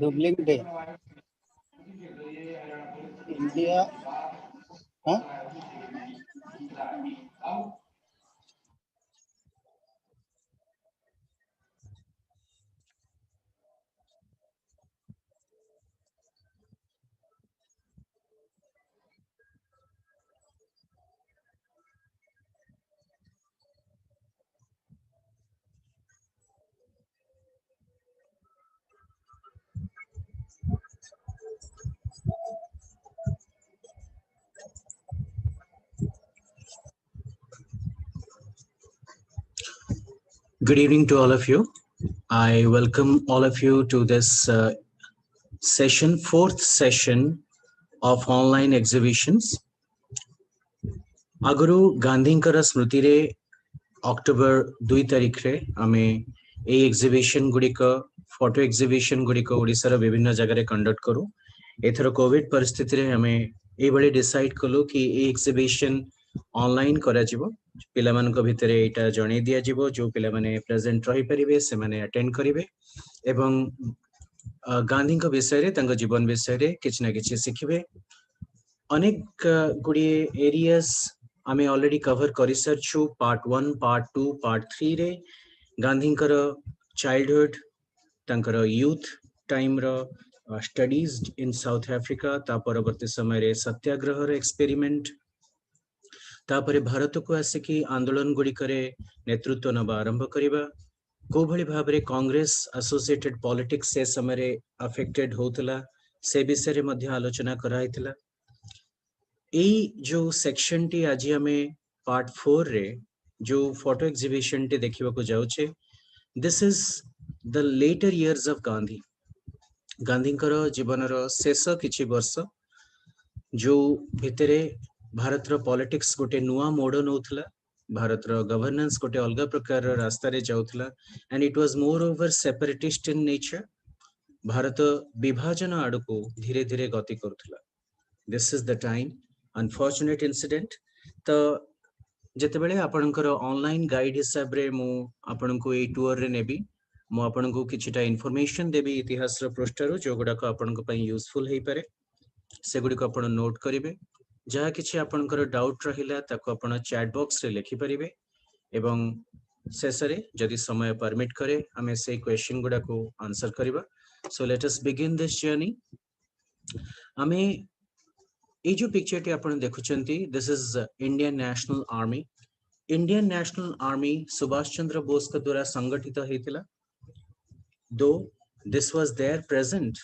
Dubling day India हाँ Good evening to all of you. I welcome all of you to this fourth session of online exhibitions. Aguru Gandhinkara स्मृति रे October 2 तारिख रे आमे ए exhibition गुडिक photo exhibition गुडिक Odisha रो विभिन्न जगह रे conduct करू. एथरो कोविड परिस्थिति रे आमे ए बळे डिसाइड कलो कि ए एग्जिबिशन ऑनलाइन करा जिवो. पिला मानक भितरे एटा जणे दिया जिवो जो पिला माने प्रेजेंट रहि परिबे से माने अटेंड करिवे एवं गांधी को विषय रे तंग जीवन विषय रे किछ ना किछ सिखिबे. अनेक गुडी एरियास आमे ऑलरेडी कवर करि सरछु. पार्ट 1 पार्ट 2 पार्ट 3 रे गांधी कर चाइल्डहुड तंकर यूथ टाइम रो स्टडीज इन साउथ अफ्रीका ता परवर्ती समय रे सत्याग्रह रे एक्सपेरिमेंट तापरे भारत को आसिकी आंदोलन गुडी करे नेतृत्व नबा आरंभ करिबा. को भली भाबरे कांग्रेस एसोसिएटेड पॉलिटिक्स से समय रे अफेक्टेड होतला से विषय रे मध्य आलोचना कराइतला. ए जो सेक्शन टी आज हमें पार्ट 4 रे जो फोटो एग्जिबिशन टी देखिबा को जाउछे. This is the latter years of Gandhi. Gandhi कर जीवन रो शेष किछि वर्ष जो भितरे भारत रो पॉलिटिक्स गोटे नुआ मोड़ नौथला. भारत रो गवर्नेंस गोटे अलग प्रकार रास्ता रे जाउथला and it was more over separatist in nature. Bharat विभाजन आड़ को धीरे धीरे गति करुथला. This is the time unfortunate incident. तो जते बेले आपनकर ऑनलाइन गाइड हिसाब रे मु आपनको ए टूर रे नेबी. मु आपनको किछिटा इन्फॉर्मेशन देबी इतिहास रो पृष्ठ रो जो गुडा को आपनको पई यूजफुल हेई पारे. से गुडी को आपण नोट करिवे. जहाँ किछि आपनकर डाउट रहिला ताको आपण चैट बॉक्स रे लिखि परिबे एवं शेष रे जदि समय परमिट करे हमें से क्वेश्चन गुडा को आंसर करिबा. So let us begin this journey. हमें ए जो पिक्चर टे आपण देखुचंती this is Indian National Army. Indian National Army Subhash Chandra Bose के द्वारा संगठित हेतिला. Though this was there present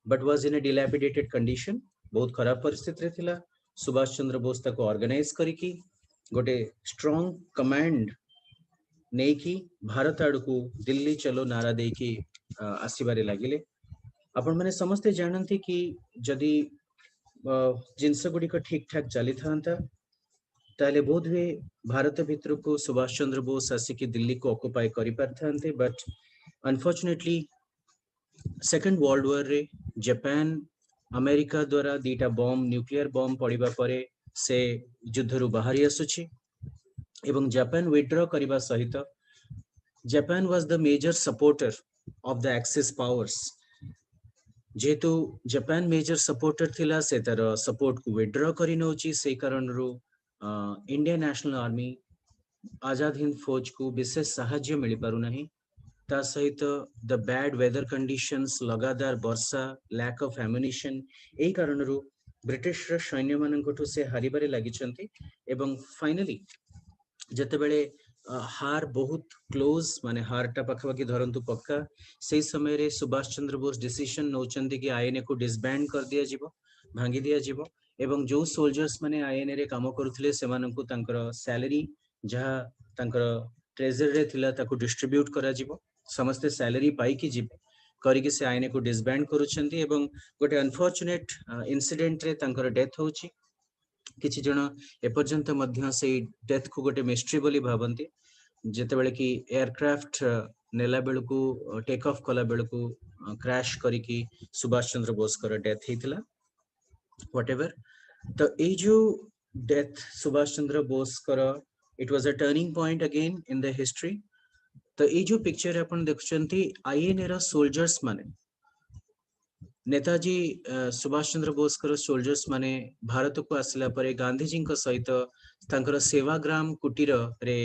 but was in a dilapidated condition. बहुत खराब परिस्थिति रे थिला. सुभाष चंद्र बोस ताको ऑर्गेनाइज करिकी गोटे स्ट्रॉन्ग कमांड नेकी भारत आड़ को दिल्ली चलो नारा देकी आसीबारे लागिले. आपण माने समस्ते जानती कि जदि जिनस गुडी को ठीक ठाक चली था ताले बोध हुए भारत भितर को सुभाष चंद्र बोस आसिकी दिल्ली को ऑक्युपाई करि पारथांते. But unfortunately second world war रे जापान अमेरिका द्वारा दीटा बम न्यूक्लियर बम पड़िबा परे से युद्ध रु बाहरी आसुछि एवं जापान विथड्रॉ करिबा सहित Japan was the major supporter of the axis powers. जेतु जापान मेजर सपोर्टर थिला से तर सपोर्ट को विथड्रॉ करि नउछि. से कारण रु Indian National army Azad Hind फौज को विशेष सहाय्य मिली पारु नहीं. ता सहित द बैड वेदर कंडीशंस लगातार वर्षा लैक ऑफ एम्युनिशन ए कारण रु ब्रिटिश सैन्य मानन से हारिबारे लागिचंती. एवं फाइनली जते बेले हार बहुत क्लोज माने हार टा पाखापाखि धरंतु पक्का से समय रे सुभाष चंद्र बोस डिसीजन नौचंती कि आईएनए को डिसबैंड कर दिया जिवो भांगी दिया जिवो एवं जो सोल्जर्स माने आईएनए रे काम करुथिले सेमानंकु तांकर सैलरी जहा तांकर ट्रेजरी रे थिला ताकु डिस्ट्रीब्यूट करा जिवो समस्त सैलरी पाई कि जिवे करिके से आईएनए को डिसबैंड करूछंती एवं गोटे अनफॉर्चुनेट इंसिडेंट रे तांकर डेथ होची किछि जण एपर्यंत मध्य से डेथ को गोटे मिस्ट्री बोली भाबंती जेतेबेले कि एयरक्राफ्ट नेला बेलकू टेक ऑफ कला बेलकू क्रैश करिकी सुभाष चंद्र बोस कर डेथ हेतिला व्हाटएवर तो ए जो डेथ सुभाष चंद्र बोस कर it was a turning point again in the history तो ए जो पिक्चर अपन देखुचंती आईएनए रा सोल्जर्स माने नेताजी सुभाष चंद्र बोस कर सोल्जर्स माने भारत को आसला परे गांधी जी सहित तांकर सेवाग्राम कुटीर रे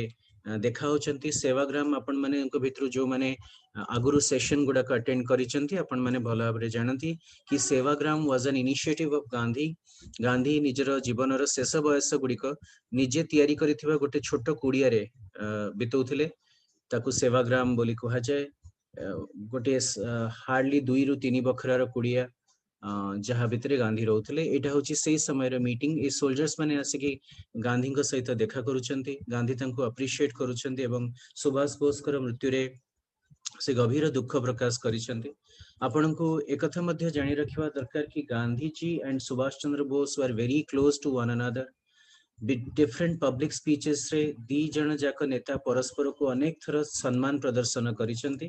देखा होचंती सेवाग्राम आपण माने भितर जो माने आगुरु सेशन गुडा अटेंड करिसंती आपण माने भला भाबरे जानती कि Sevagram was an initiative of Gandhi Gandhi निजर जीवन रो शेष बयस गुडिक निजे तयारी करिथिबा गोटे छोट कुडिया रे बितौथिले ताकू सेवाग्राम बोली कहा जाए गोटे हार्डली 2 रु 3 बखरार कुडिया जहाँ भितर गांधी रोथले एटा होची सेही समय रे मीटिंग ए सोल्जर्स माने आसिकी गांधी को सहित देखा करूछंती गांधी तांको अप्रिशिएट करूछंती एवं सुभाष बोस कर मृत्यु रे से गभीर दुख प्रकाश करिछंती आपनको एकथा मध्य जानि रखिबा दरकार कि Gandhi ji and Subhash Chandra Bose were very close to one another different public speeches रे दी जन जाक नेता परस्पर को अनेक थर सम्मान प्रदर्शन करिछंती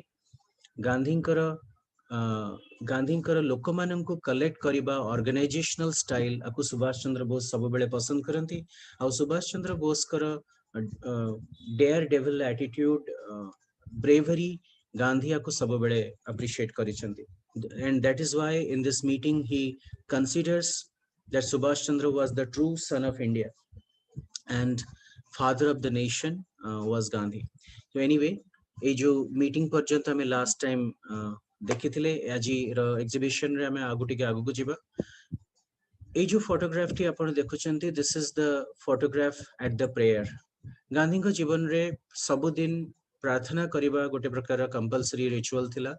गांधींकर लोक माननकु कलेक्ट करिबा ऑर्गेनाइजेशनल स्टाइल आपको सुभाष चंद्र बोस सब बेले पसंद करंती आ सुभाष चंद्र बोस कर daredevil attitude bravery Gandhi आपको सब बेले अप्रिशिएट करिसंती and that is why in this meeting he considers that Subhash Chandra was the true son of India and father of the nation was Gandhi. So anyway, ए जो मीटिंग पर्यंत हमें last time देखिथिले आजी रो exhibition रे हमें आगुटी के आगु को जिबा ए जो फोटोग्राफ टी आपण देखुचंती this is the photograph at the prayer Gandhi को जीवन रे सब दिन प्रार्थना करिबा गोटे प्रकार कंपलसरी रिचुअल थिला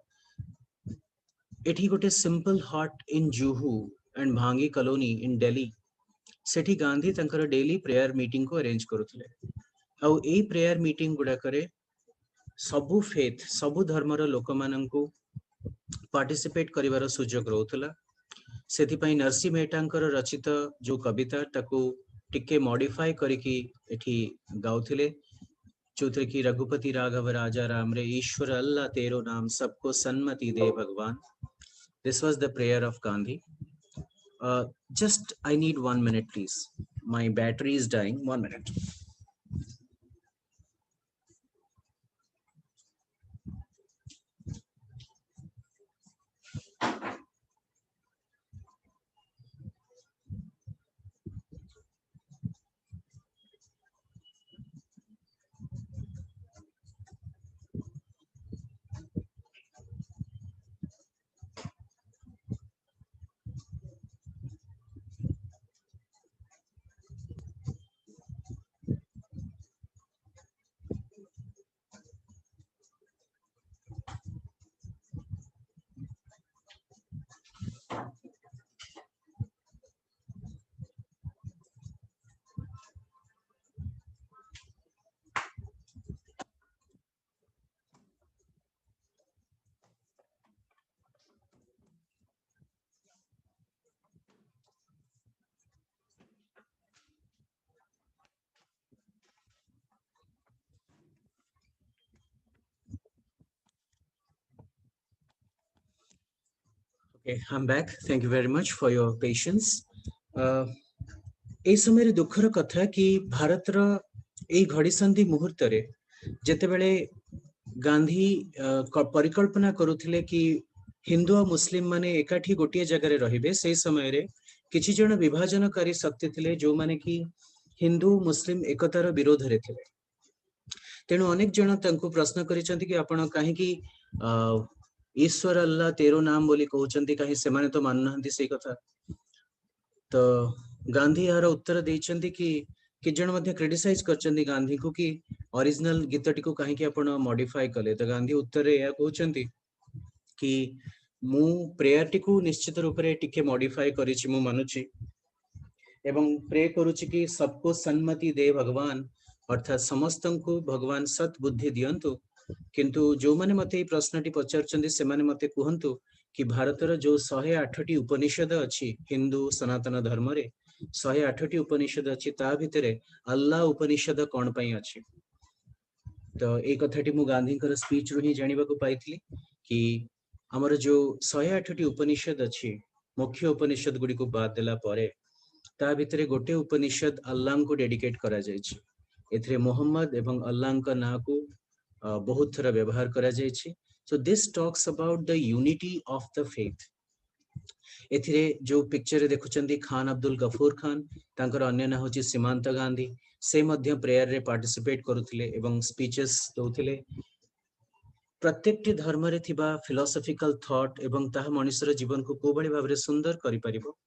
एठी गोटे simple hut in Juhu and Bhangi colony in Delhi सेठी गांधी तंकर डेली प्रेयर मीटिंग को अरेंज करुथिले आ ए प्रेयर मीटिंग गुडा करे सबु फेथ सबु धर्मर लोक माननकु पार्टिसिपेट करिवार सुजोग रहउथला सेथि पई नरसी मेहतांकर रचित जो कविता ताकू टिके मॉडिफाई करिकी एठी गाउथिले चौथे की रघुपति राघव राजा राम रे ईश्वर अल्लाह तेरो नाम सबको सन्मति दे भगवान this was the prayer of Gandhi just I need 1 minute please my battery is dying 1 minute Okay, I'm back. Thank you very much for your patience. ए समय दुखर कथा कि भारत रो ए घड़ी संधि मुहूर्त रे जेते बेले गांधी परिकल्पना करुथिले कि हिंदू और मुस्लिम माने एकाठी गोटे जगह रे रहिबे से समय रे किछि जण विभाजनकारी शक्ति थिले जो माने कि हिंदू मुस्लिम एकतार विरोध रे थिले तेणु अनेक जण तंकु प्रश्न करिसंती कि आपण काहे कि ईश्वर अल्लाह तेरो नाम बोली कहउचंती काहे से माने तो माननांती से कथा तो गांधी यार उत्तर देइचंती कि कि जन मध्य क्रिटिसाइज करचंदी गांधी को कि ओरिजिनल गीतटी को कहीं कि आपण मॉडिफाई कले तो गांधी उत्तर या कहउचंती कि मु प्रेयर टी को निश्चित रूप रे टिके मॉडिफाई करिछि मु मानुछि एवं प्रे करूछि कि सबको सन्मति दे भगवान अर्थात समस्तन को भगवान सत बुद्धि दियंतु किंतु जो माने मते प्रश्नटी पचारचंदी से माने मते कहंतु कि भारतर जो 108 टी उपनिषद अछि हिंदू सनातन धर्म रे 108 टी उपनिषद अछि ता भितरे अल्लाह उपनिषद कोन पई अछि तो ए कथाटी मु गांधी कर स्पीच रु ही जानिबा को पाइथली कि हमर जो 108 टी उपनिषद अछि मुख्य उपनिषद गुडी को बाद देला परे ता भितरे गोटे उपनिषद अल्लाह को डेडिकेट करा जायछि एथरे मोहम्मद एवं अल्लाह का ना को बहुत थरा व्यवहार करा जायछि so this talks about the unity of the faith एथिरे जो पिक्चर रे देखुचंदी खान अब्दुल गफूर खान तांकर अन्य ना होची सीमांत गांधी से मध्य प्रेयर रे पार्टिसिपेट करूथिले एवं स्पीचेस दउथिले प्रत्येकटी धर्म रे थिबा फिलोसॉफिकल थॉट एवं ताहा मनुष्यर जीवन को कोबळी भाबरे सुंदर करि परिबो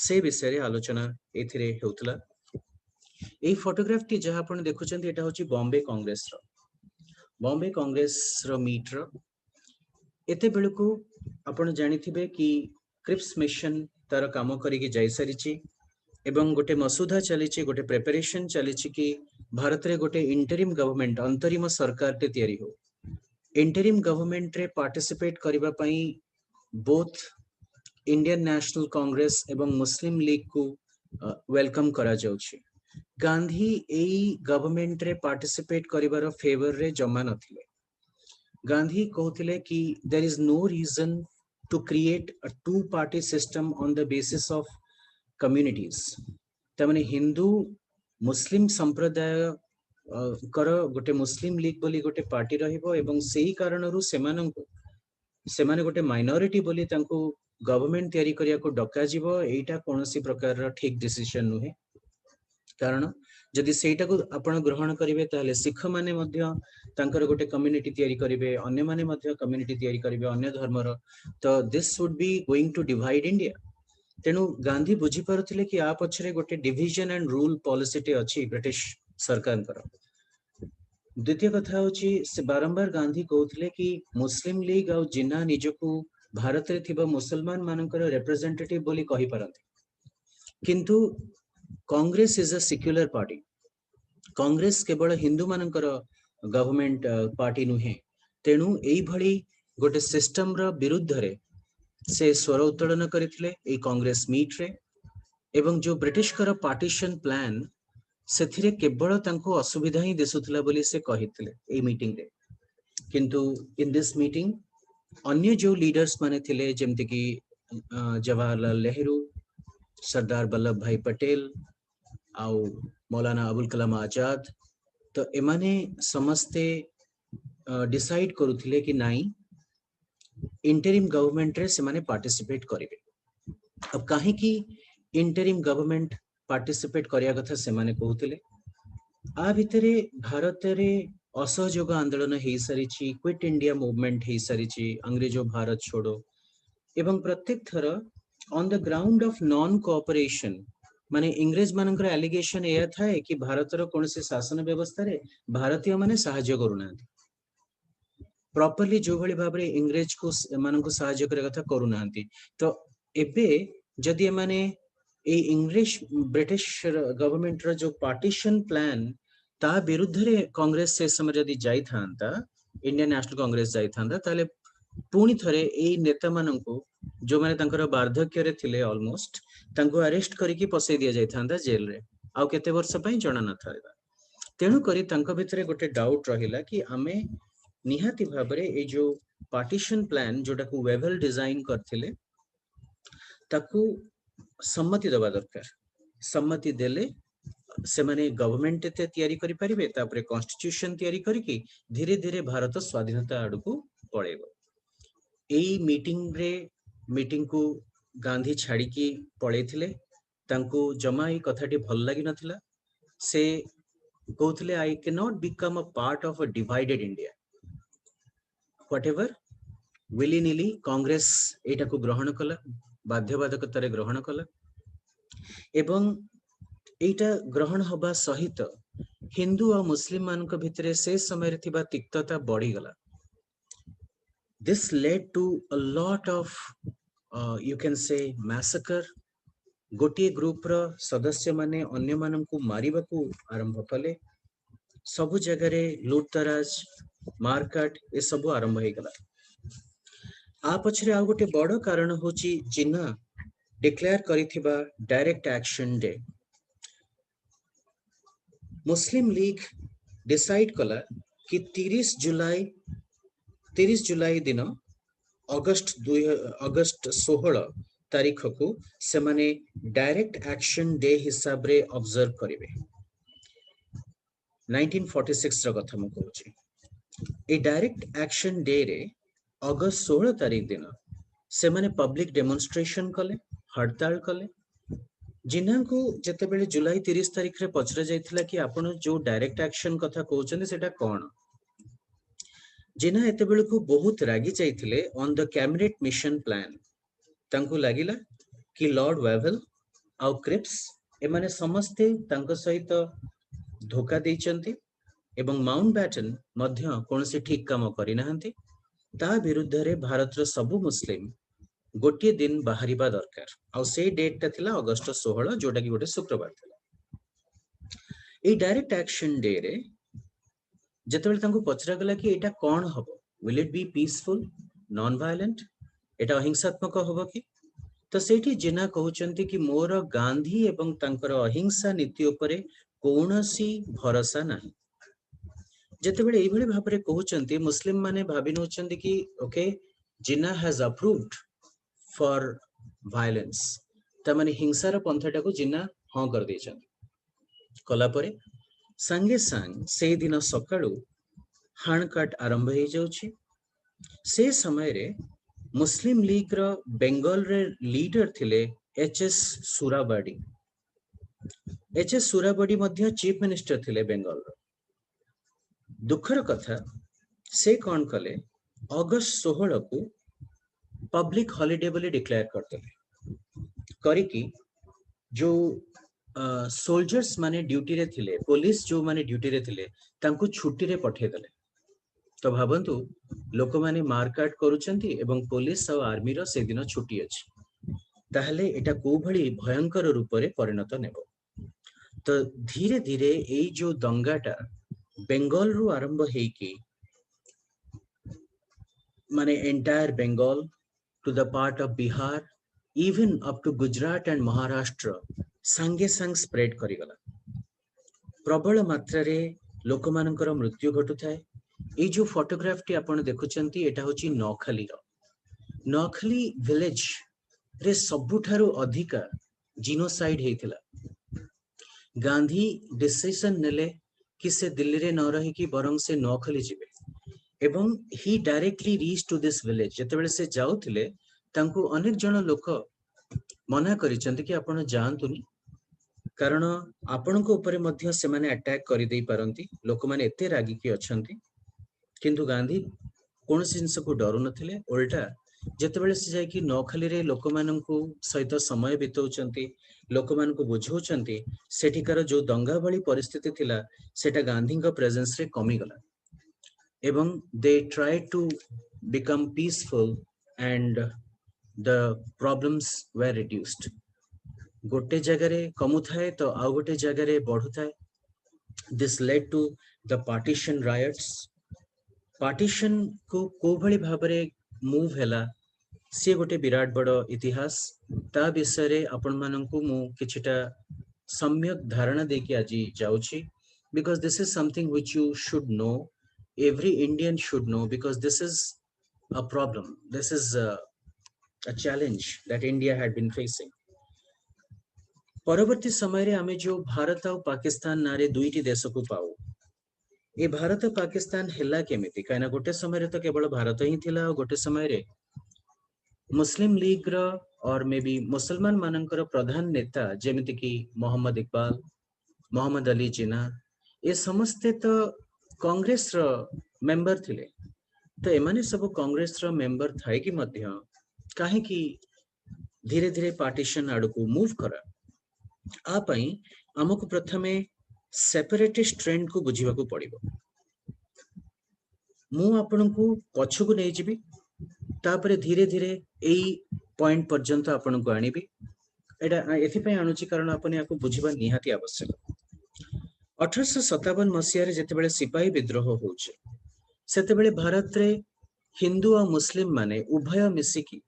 से विषय रे आलोचना एथिरे हेउतला एई फोटोग्राफ टी जहा आपण देखुचंदी एटा होची बॉम्बे कांग्रेस रो मीट रो एते बेलको आपण जानिथिबे कि क्रिप्स मिशन तार काम करिके जाय सारिछि एवं गोटे मसुदा चलीछि गोटे प्रिपरेशन चलीछि कि भारत रे गोटे इंटरिम गवर्नमेंट अंतरिम सरकार ते तयारी हो इंटरिम गवर्नमेंट रे पार्टिसिपेट करिबा पई बोथ इंडियन नेशनल कांग्रेस एवं मुस्लिम लीग को वेलकम करा जाउछि गांधी एई गवर्नमेंट रे पार्टिसिपेट करिवार फेवर रे जमा नथिले गांधी कहथिले कि there is no reason to create a two party system on the basis of communities तमने हिंदू मुस्लिम संप्रदाय कर गोटे मुस्लिम लीग बोली गोटे पार्टी रहिबो एवं सेही कारणरू सेमाने गोटे माइनॉरिटी बोली तांको गवर्नमेंट तयारी करिया को डका जीवो एटा कोनोसी प्रकार ठीक डिसीजन नुहे कारण जदि सेटा को आपण ग्रहण करिवे ताले सिख माने मध्य तांकर गोटे कम्युनिटी तयारी करिवे अन्य माने मध्य कम्युनिटी तयारी करिवे अन्य धर्मर तो this would be going to divide India तेनु गांधी बुझी पारुथिले कि आ पछरे गोटे डिविजन एंड रूल पॉलिसी टे अछि ब्रिटिश सरकार कर द्वितीय कथा होची से बारंबार गांधी कहउथिले कि मुस्लिम लीग आ जिन्ना निजको भारत रे थिबा मुसलमान मानकर रिप्रेजेंटेटिव बोली कहि परंती किंतु Congress is a secular party Congress केवल हिंदू मानकर गवर्नमेंट पार्टी नुहे तेणु एई भली गोटे सिस्टम रो विरुद्ध रे से स्वर उत्तोलन करथिले ए कांग्रेस मीट रे एवं जो ब्रिटिश कर पार्टीशन प्लान सेथिरे केवल तांको असुविधा ही दिसुथला बोली से कहिथिले ए मीटिंग रे किंतु इन दिस मीटिंग अन्य जो लीडर्स माने थिले जेमते कि जवाहरलाल नेहरू सरदार वल्लभ भाई पटेल आउ मौलाना अबुल कलाम आजाद तो एमाने समस्ते डिसाइड करूथिले कि नाई इंटरिम गवर्नमेंट रे से माने पार्टिसिपेट करिवे अब काहे कि इंटरिम गवर्नमेंट पार्टिसिपेट करिया कथा से माने कहउथिले आ भितरे भारत रे असहयोग आंदोलन हेई सारिछि क्विट इंडिया मूवमेंट हेई सारिछि अंग्रेजो भारत छोड़ो एवं प्रत्येक थर on the ground of non cooperation माने इंग्रेज मानकर एलिगेशन एया थाए कि भारत रो कोनसे शासन व्यवस्था रे भारतीय माने सहायता करूनांती प्रॉपर्ली जो भली भाबरे इंग्रेज को मानको सहायता करे कथा करूनांती तो एबे जदि माने ए इंग्लिश ब्रिटिश गवर्नमेंट रो जो पार्टीशन प्लान ता विरुद्ध रे कांग्रेस से समय जदि जाई थांता इंडियन नेशनल कांग्रेस जाई थांता ताले पुणी थरे ए नेता माननको जो माने तांकर वार्धक्य रे थिले ऑलमोस्ट तांको अरेस्ट करिकि पसै दिया जाय थांदा जेल रे आउ केते वर्ष पई जणा न थायबा तेनु करी तांको भितरे गोटे डाउट रहिला कि आमे निहाती भाबरे ए जो पार्टीशन प्लान जोटा को वेवल डिजाइन करथिले ताकू सम्मति दबा दरकार सम्मति देले से माने गवर्नमेंट ते तयारी करि परिबे तापरे कॉन्स्टिट्यूशन तयारी करिकि धीरे धीरे भारत स्वाधीनता आडकू पळेबो एई मीटिंग को गांधी छाड़ी की पळे थिले तांको जमा ई कथाटी भल लागि नथिला से कहउथिले I can not become a part of a divided India whatever willy nilly Congress एटा को ग्रहण कला बाध्यबाधकता रे ग्रहण कला एवं एटा ग्रहण हवा सहित हिंदू और मुस्लिम मान भितर से समय तिक्तता बढ़ी गला. This led to a lot of you can say massacre. गोटे ग्रुप रो सदस्य माने अन्य माननकु मारिबाकू आरंभ कले. सबु जगह लुटतराज मारकाट ए सबु आरंभ हो गला. आ पछरे आ गोटे बड़ कारण होची जिन्ना डिक्लेयर करिथिबा डायरेक्ट एक्शन डे. मुस्लिम लीग डिसाइड कला कि 30 जुलाई दिन अगस्त 16 तारीख को से माने डायरेक्ट एक्शन डे हिसाब रे ऑब्जर्व करिवे. 1946 रो कथा म कहूची. ए डायरेक्ट एक्शन डे रे अगस्त 16 तारीख दिन से माने पब्लिक डेमोन्स्ट्रेशन कले, हड़ताल कले. जिन्ना को जते बेले जुलाई 30 तारीख रे पचरा जायथिला कि आपण जो डायरेक्ट एक्शन कथा कहउचंदी सेटा कोन. जिन्ना एते बेले को बहुत रागी जायथिले on the cabinet mission plan. तांको लागिला कि लॉर्ड वेवेल आउ क्रिप्स ए माने समस्ते तांको सहित धोखा देइचंती एवं माउंटबैटन मध्य कोनसे ठीक काम करि नाहंती. ता विरुद्ध रे भारत रो सबु मुस्लिम गोटे दिन बाहरिबा दरकार. आउ से डेट ता थिला अगस्त 16 जोटा कि गोटे शुक्रवार थिला. ए डायरेक्ट एक्शन डे रे जतबेले तांको पचरा गला कि एटा कोन हबो, will it be peaceful, non violent, एटा अहिंसात्मक हबो कि. तो सेठी जिना कहउचंती कि मोर गांधी एवं तांकर अहिंसा नीति उपरे कोनोसी भरोसा नाही. जतबेले एई भली भाबरे कहउचंती मुस्लिम माने भाबी नउचंती कि okay Jinnah has approved for violence, ता माने हिंसार पंथाटा को जिना हां कर देचंती. कला परे संगे संग से दिन सकाळू हाणकाट आरंभ हो जाउछि. से समय रे मुस्लिम लीग रो बेंगल रे लीडर थिले एचएस सुराबाडी. एचएस सुराबाडी मध्य चीफ मिनिस्टर थिले बेंगल रो. दुखर कथा से कौन कले अगस्त 16 को पब्लिक हॉलिडे बोली डिक्लेयर करते करिकी जो सोल्जर्स माने ड्यूटी रे थिले, पुलिस जो माने ड्यूटी रे थिले तांको छुट्टी रे पठे देले. तो भाबंतु लोक माने मारकाट करूचंती एवं पुलिस और आर्मी रो से दिन छुट्टी अछि. ताहले एटा को भली भयंकर रूप रे परिणत नेबो. तो धीरे धीरे एई जो दंगाटा बेंगल रु आरंभ हेकी माने entire Bengal to the part of Bihar even up to Gujarat and Maharashtra संगे संग स्प्रेड करी गला. प्रबल मात्रा रे लोक मानकर मृत्यु घटु थाए. ए जो फोटोग्राफ टी आपण देखुचंती एटा होची नौखाली रो. नौखाली विलेज रे सबुठारु अधिका जिनोसाइड हेतिला. गांधी डिसीजन नेले कि से दिल्ली रे न रही कि बरंग से नौखाली जिबे एवं he directly reach to this village. जतबेले से जाउथिले तांको अनेक जन लोक मना करिसंती कि आपण जांतुनी कारण आपनको ऊपर मध्य से माने अटैक करि देई पारंती. लोक माने एते रागी कि अछंती. किंतु गांधी कोन जिंस को डरु नथिले. उल्टा जतबेले से जाय कि नौखाली रे लोक माननकु सहित समय बितौचंती, लोक माननकु बुझौचंती, सेठिकार जो दंगा भली परिस्थिति थिला सेटा गांधी का प्रेजेंस रे कमी गला एवं they try to become peaceful and the problems were reduced. गोटे जगह रे कमु थाए तो आ गोटे जगह रे बढ़ु थाए. This led to the partition riots. Partition को भली भाबरे मूव हैला से गोटे विराट बड़ इतिहास. ता विषय रे आपण माननकु मु किछिटा सम्यक धारणा देकी आजी जाउछि because this is something which you should know, every Indian should know, because this is a problem, this is a challenge that India had been facing. परवर्ती समय रे आमे जो भारत और पाकिस्तान नारे दुईटी देश को पाऊ. ए भारत पाकिस्तान हेला केमिति काना गोटे समय रे तो केवल भारत ही थिला और गोटे समय रे मुस्लिम लीग रो और मे बी मुसलमान मानकर प्रधान नेता जेमिति कि मोहम्मद इकबाल, मोहम्मद अली जिना ए समस्ते तो कांग्रेस रो मेंबर थिले. तो एमाने सब कांग्रेस रो मेंबर थाई कि मध्य काहे कि धीरे धीरे पार्टीशन आड़ को मूव करा. आ पई आमको प्रथमे सेपरेटिस्ट ट्रेंड को बुझीबा को पड़िबो। मु आपनकु पछकु नै जिबी तापरे धीरे धीरे एई पॉइंट पर्यंत आपनकु आनिबी। एटा एथिपय आनुची कारण आपण याको बुझीबा निहाती आवश्यक। 1857 मसिया रे जेतेबेले सिपाही विद्रोह होउचे सेतेबेले भारत रे हिंदू और मुस्लिम माने उभय मिसिकी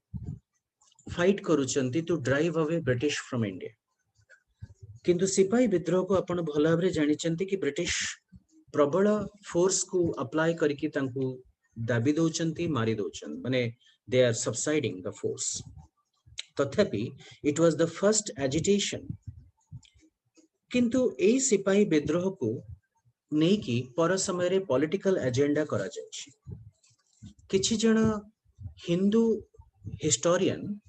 फाइट करूचंती to drive away British from India. किंतु सिपाही विद्रोह को आपण भला भाबरे जानिचंती कि ब्रिटिश प्रबल फोर्स को अप्लाई करके तांकू दाबी दउचंती, मारी दउचंती, माने they are subsiding the force. तथापि it was the first agitation. किंतु एई सिपाही विद्रोह को नहीं कि पर समय रे पॉलिटिकल एजेंडा करा जायछि। किछि जण हिंदू हिस्टोरियन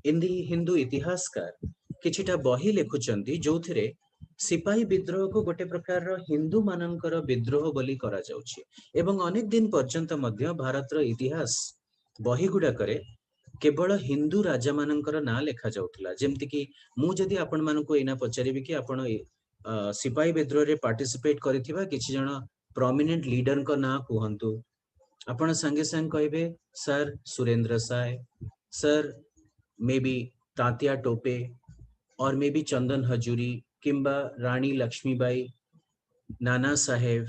इंदी हिंदू इतिहासकार किछिटा बही लिखुचंती जोथिरे सिपाही विद्रोह को गोटे प्रकार रो हिंदू मानकर विद्रोह बोली करा जाउछि। एवं अनेक दिन पर्यंत मध्य भारत रो इतिहास बही गुडा करे केवल हिंदू राजा मानकर ना लेखा जाउथला। जेमति कि मु जदि आपण मानको एना पचारिबि कि आपण सिपाही विद्रोह रे पार्टिसिपेट करिथिबा किछि जण प्रोमिनेंट लीडर को ना कुहंतु, आपण संगे संग कहबे sir Surendra Sai, sir may be Tatya Tope, और मे बी चंदन हजूरी, किंबा रानी लक्ष्मीबाई, नाना साहेब,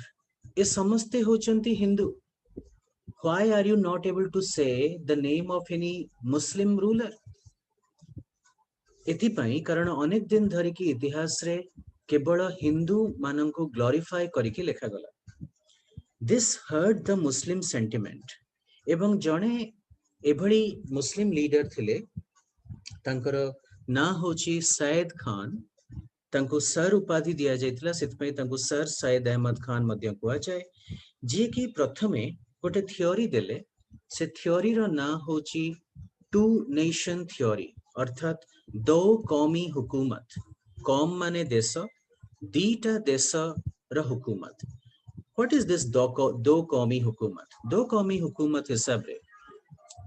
ये समस्ते होचंती Hindu. Why are you not able to say the name of any Muslim ruler? एथिपाई कारण अनेक दिन धरी की इतिहास रे केवल हिंदू माननको ग्लोरीफाई करिके लेखा गला। This hurt the Muslim sentiment. एवं जणे एभली मुस्लिम लीडर थिले तांकर ना होची सैयद खान, तांको सर उपाधि दिया जायतिला, सेतपई तांको सर सैयद अहमद खान मध्य कुआ जाय, जे कि प्रथमे गोटे थियोरी देले। से थियोरी रो ना होची टू नेशन थियोरी, अर्थात दो कौमी हुकूमत। कौम माने देश, दीटा देश रो हुकूमत। व्हाट इज दिस दो कौमी हुकूमत? दो कौमी हुकूमत हिसाब रे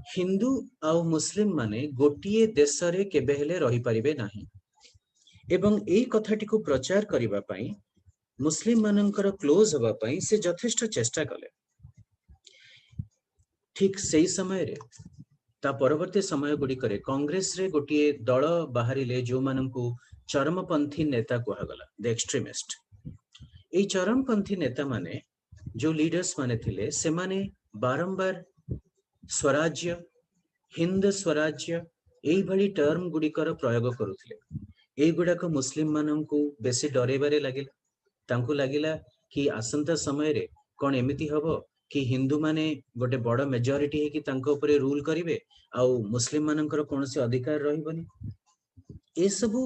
हिंदू आउ मुस्लिम माने गोटिए देश रे केबे हेले रही परिबे नाही। एवं एई कथाटी को प्रचार करिबा पई मुस्लिम मानकर क्लोज हवा पई से यथेष्ट चेष्टा कले। ठीक सेई समय रे ता परवर्ती समय गुडी करे कांग्रेस रे गोटिए दल बाहरिले जो माननकु चरमपंथी नेता कुहा गला, द एक्सट्रीमिस्ट। एई चरमपंथी नेता माने जो लीडर्स माने थिले से माने बारंबार स्वराज्य, हिंद स्वराज्य एई भली टर्म गुडिकर प्रयोग करुथिले। एई गुडाक मुस्लिम माननकु बेसी डरेबारे लागिला। तांकु लागिला कि आसंता समय रे कोन एमिति हबो कि हिंदू माने गोटे बड़ मेजॉरिटी है कि तांको ऊपर रूल करिवे आउ मुस्लिम मानकर कोनसे अधिकार रहिबनी। ए सबु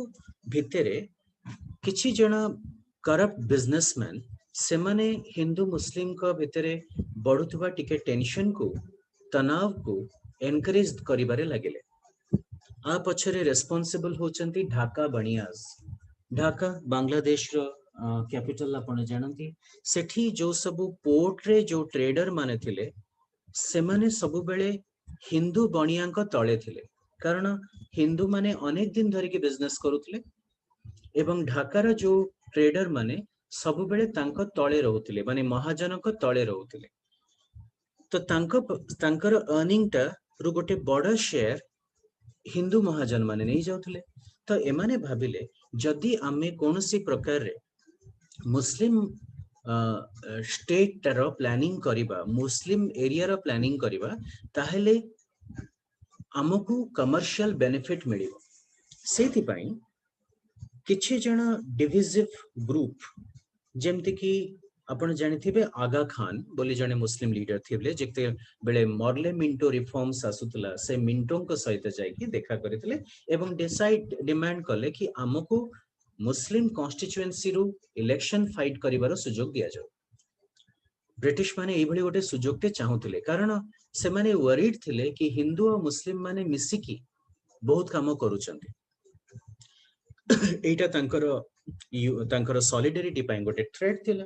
भितरे किछि जण करप्ट बिजनेसमैन से माने हिंदू मुस्लिम को भितरे बढ़ुथबा टिके टेंशन को, तनाव को एनकरेज करिबारे लागिले। आ पछरे रेस्पोंसिबल होचंती ढाका बनियाज। ढाका बांग्लादेश रो कैपिटल आपण जानती। सेठी जो सबु पोर्ट रे जो ट्रेडर माने थिले से माने सबु बेले हिंदू बनियांक तळे थिले, कारण हिंदू माने अनेक दिन धरिके बिजनेस करुथिले एवं ढाकार जो ट्रेडर माने सबु बेले तांको तळे रहुथिले, माने महाजनक तळे रहुथिले। तो तांकर अर्निंग टा रु गोटे बड़ शेयर हिंदू महाजन माने नहीं जाउथिले। तो एमाने भाबिले जदि आमे कोनसी प्रकार रे मुस्लिम स्टेट रो प्लानिंग करिबा, मुस्लिम एरिया रो प्लानिंग करिबा, ताहेले हमकु कमर्शियल बेनिफिट मिलिबो। सेति पई किछि जण डिविजिव ग्रुप जेमति कि आपण जानिथिबे आगा खान बोली जने मुस्लिम लीडर थिबले, जेते बेले मॉर्ले मिंटो रिफॉर्म्स आसुतला से मिंटो को सहित जायकी देखा करथिले एवं डिमांड कले कि हमकु मुस्लिम कॉन्स्टिट्यूएंसी रु इलेक्शन फाइट करिवार सुजोग दिया जाऊ। ब्रिटिश माने एई भली गोटे सुजोगते चाहुथिले, कारण से माने वरीड थिले कि हिंदू और मुस्लिम माने मिसिकी बहुत काम करूचंती। एटा तांकर सॉलिडारिटी पई गोटे थ्रेट थिला।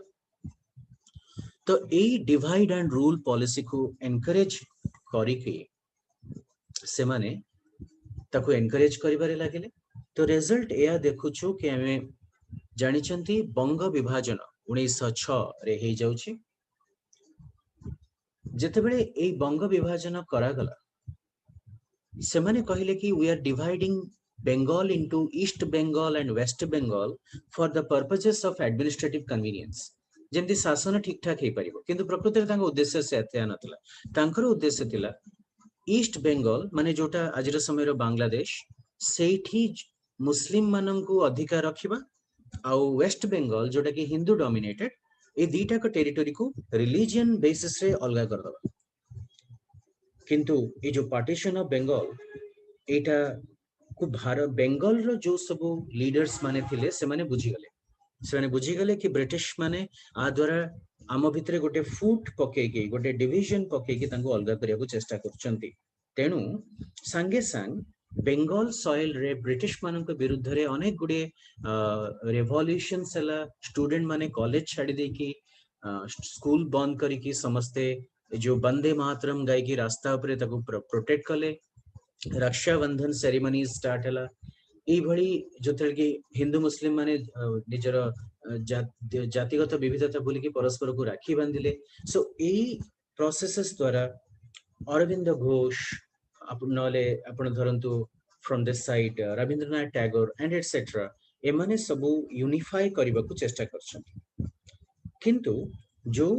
तो एई डिवाइड एंड रूल पॉलिसी को एनकरेज करिके से माने ताको एनकरेज करिबारे लागिले। तो रिजल्ट एया देखुछु कि हमें ଜାଣିଛନ୍ତି ବଙ୍ଗ ବିଭାଜନ 1906 ରେ ହେଇ ଯାଉଛି। ଯେତେବେଳେ ଏଇ ବଙ୍ଗ ବିଭାଜନ କରାଗଲା ସେମାନେ କହିଲେ କି we are dividing Bengal into East Bengal and West Bengal for the purposes of administrative convenience, ଯେମିତି ଶାସନ ଠିକ ଠାକ ହେଇପାରିବ। କିନ୍ତୁ ପ୍ରକୃତରେ ତାଙ୍କ ଉଦ୍ଦେଶ୍ୟ ସେୟା ନଥିଲା। ତାଙ୍କର ଉଦ୍ଦେଶ୍ୟ ଥିଲା ଇଷ୍ଟ ବେଙ୍ଗଲ ମାନେ ଯୋଉଟା ଆଜିର ସମୟର ବାଂଲାଦେଶ, ସେଇଠି ମୁସଲିମ ମାନଙ୍କୁ ଅଧିକାର ରଖିବା, ଆଉ ୱେଷ୍ଟ ବେଙ୍ଗଲ ଯୋଉଟା କି ହିନ୍ଦୁ ଡୋମିନେଟେଡ, এই ଦିଟାକ ଟେରିଟୋରିକୁ ରିଲିଜିୟନ ବେସିସରେ ଅଲଗା କରିଦବା। କିନ୍ତୁ ଏ ଯୋଉ ପାର୍ଟିସନ ଅଫ ବେଙ୍ଗଲ ଏଇଟା କୁ ବେଙ୍ଗଲର ଯୋଉ ସବୁ ଲିଡର୍ସ ମାନେ ଥିଲେ ସେମାନେ ବୁଝିଗଲେ କି ବ୍ରିଟିଶ ମାନେ ଆ ଦ୍ୱାରା ଆମ ଭିତରେ ଗୋଟେ ଫୁଟ ପକେଇକି ଗୋଟେ ଡିଭିଜନ ପକେଇକି ତାଙ୍କୁ ଅଲଗା କରିବାକୁ ଚେଷ୍ଟା କରୁଛନ୍ତି। ତେଣୁ ସାଙ୍ଗେ ସାଙ୍ଗ ବେଙ୍ଗଲ ସଏଲ ରେ ବ୍ରିଟିଶ ମାନଙ୍କ ବିରୁଦ୍ଧରେ ଅନେକ ଗୁଡିଏ ରେଭଲ୍ୟୁସନ୍ସ ହେଲା। ଷ୍ଟୁଡେଣ୍ଟ ମାନେ କଲେଜ ଛାଡି ଦେଇକି ସ୍କୁଲ ବନ୍ଦ କରିକି ସମସ୍ତେ ଯୋଉ ବନ୍ଦେ ମାତରମ ଗାଇକି ରାସ୍ତା ଉପରେ ତାକୁ ପ୍ରୋଟେକ୍ଟ କଲେ। ରକ୍ଷାବନ୍ଧନ ସେରିମନି ଷ୍ଟାର୍ଟ ହେଲା। এইଭଳି ଯେତେବେଳେ କି ହିନ୍ଦୁ ମୁସଲିମ ମାନେ ନିଜର ଜାତିଗତ ବିବିଧତା ଭୁଲିକି ପରସ୍ପରକୁ ରାକ୍ଷୀ ବାନ୍ଧିଲେ। ସୋ ଏଇ ପ୍ରୋସେସେସ ଦ୍ୱାରା ଅରବିନ୍ଦ ଘୋଷ ନହେଲେ ଆପଣ ଧରନ୍ତୁ from this side Rabindranath Tagore and ଏଟସେଟ୍ରା, ଏମାନେ ସବୁ ୟୁନିଫାଏ କରିବାକୁ ଚେଷ୍ଟା କରିଛନ୍ତି। କିନ୍ତୁ ଯୋଉ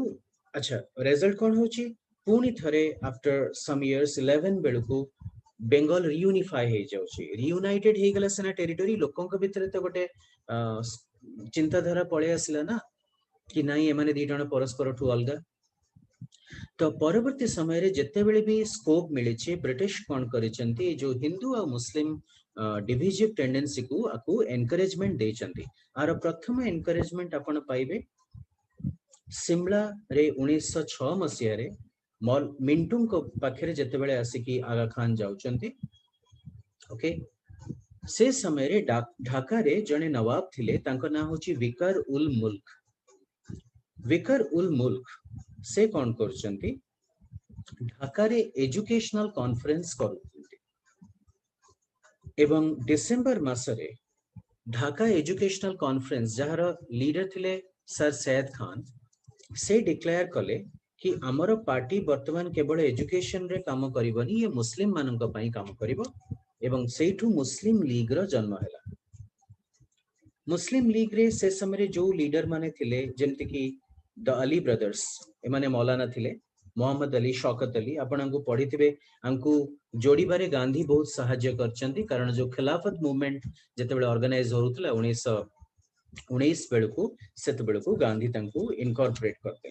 ଆଚ୍ଛା ରେଜଲ୍ଟ କଣ ହଉଛି, ପୁଣି ଥରେ ଆଫ୍ଟର ସମ୍ ଇୟର୍ସ 11 ବେଳକୁ ବେଙ୍ଗଲ ରିୟୁନିଫାଏ ହେଇଯାଉଛି। ରିୟୁନାଇଟେଡ ହେଇଗଲା ସିନା ଟେରିଟୋରି, ଲୋକଙ୍କ ଭିତରେ ତ ଗୋଟେ ଚିନ୍ତାଧାରା ପଳେଇ ଆସିଲା ନା କି ନାଇଁ ଏମାନେ ଦି ଜଣ ପରସ୍ପରଠୁ ଅଲଗା। ତ ପରବର୍ତ୍ତୀ ସମୟରେ ଯେତେବେଳେ ବି ସ୍କୋପ ମିଳିଛି, ବ୍ରିଟିଶ କଣ କରିଛନ୍ତି, ଯୋଉ ହିନ୍ଦୁ ଆଉ ମୁସଲିମ ଡିଭିଜିଭ ଟେଣ୍ଡେନ୍ସିକୁ ଆକୁ ଏନକରେଜମେଣ୍ଟ ଦେଇଛନ୍ତି। ଆର ପ୍ରଥମ ଏନକରେଜମେଣ୍ଟ ଆପଣ ପାଇବେ ସିମଲାରେ 1906 ମସିହାରେ ମିଣ୍ଟୁଙ୍କ ପାଖରେ ଯେତେବେଳେ ଆସିକି ଆଗା ଖାନ ଯାଉଛନ୍ତି। ଓକେ, ସେ ସମୟରେ ଢାକାରେ ଜଣେ ନୱାବ ଥିଲେ, ତାଙ୍କ ନାଁ ହଉଛି ବିକାର ଉଲ ମୁଲ୍କ। ବିକାର ଉଲ ମୁଲ୍କ ସେ କଣ କରୁଛନ୍ତି, ଢାକାରେ ଏଜୁକେଶନାଲ କନଫରେନ୍ସ କରୁଛନ୍ତି ଏବଂ ଡିସେମ୍ବର ମାସରେ ଢାକା ଏଜୁକେଶନାଲ କନଫରେନ୍ସ ଯାହାର ଲିଡର ଥିଲେ ସାର ସୈୟଦ ଖାନ, ସେ ଡିକ୍ଲେୟାର କଲେ कि आमर पार्टी वर्तमान केवल एजुकेशन रे काम करिवनी, ये मुस्लिम मानक पई काम करिवो। एवं सेठू मुस्लिम लीग रो जन्म हैला। मुस्लिम लीग रे से समय जो लीडर माने थिले, जेमति कि द अली ब्रदर्स, एमाने मौलाना थिले मोहम्मद अली, शौकत अली, आपनंगु पढिथिबे। अंकु जोड़ीबारे गांधी बहुत सहाय्य करचंती, कारण जो खिलाफत मूवमेंट जेतेबेले ऑर्गेनाइज होउतला 1919 बेलकु, सेते बेलकु गांधी तंकु इनकॉर्पोरेट करते।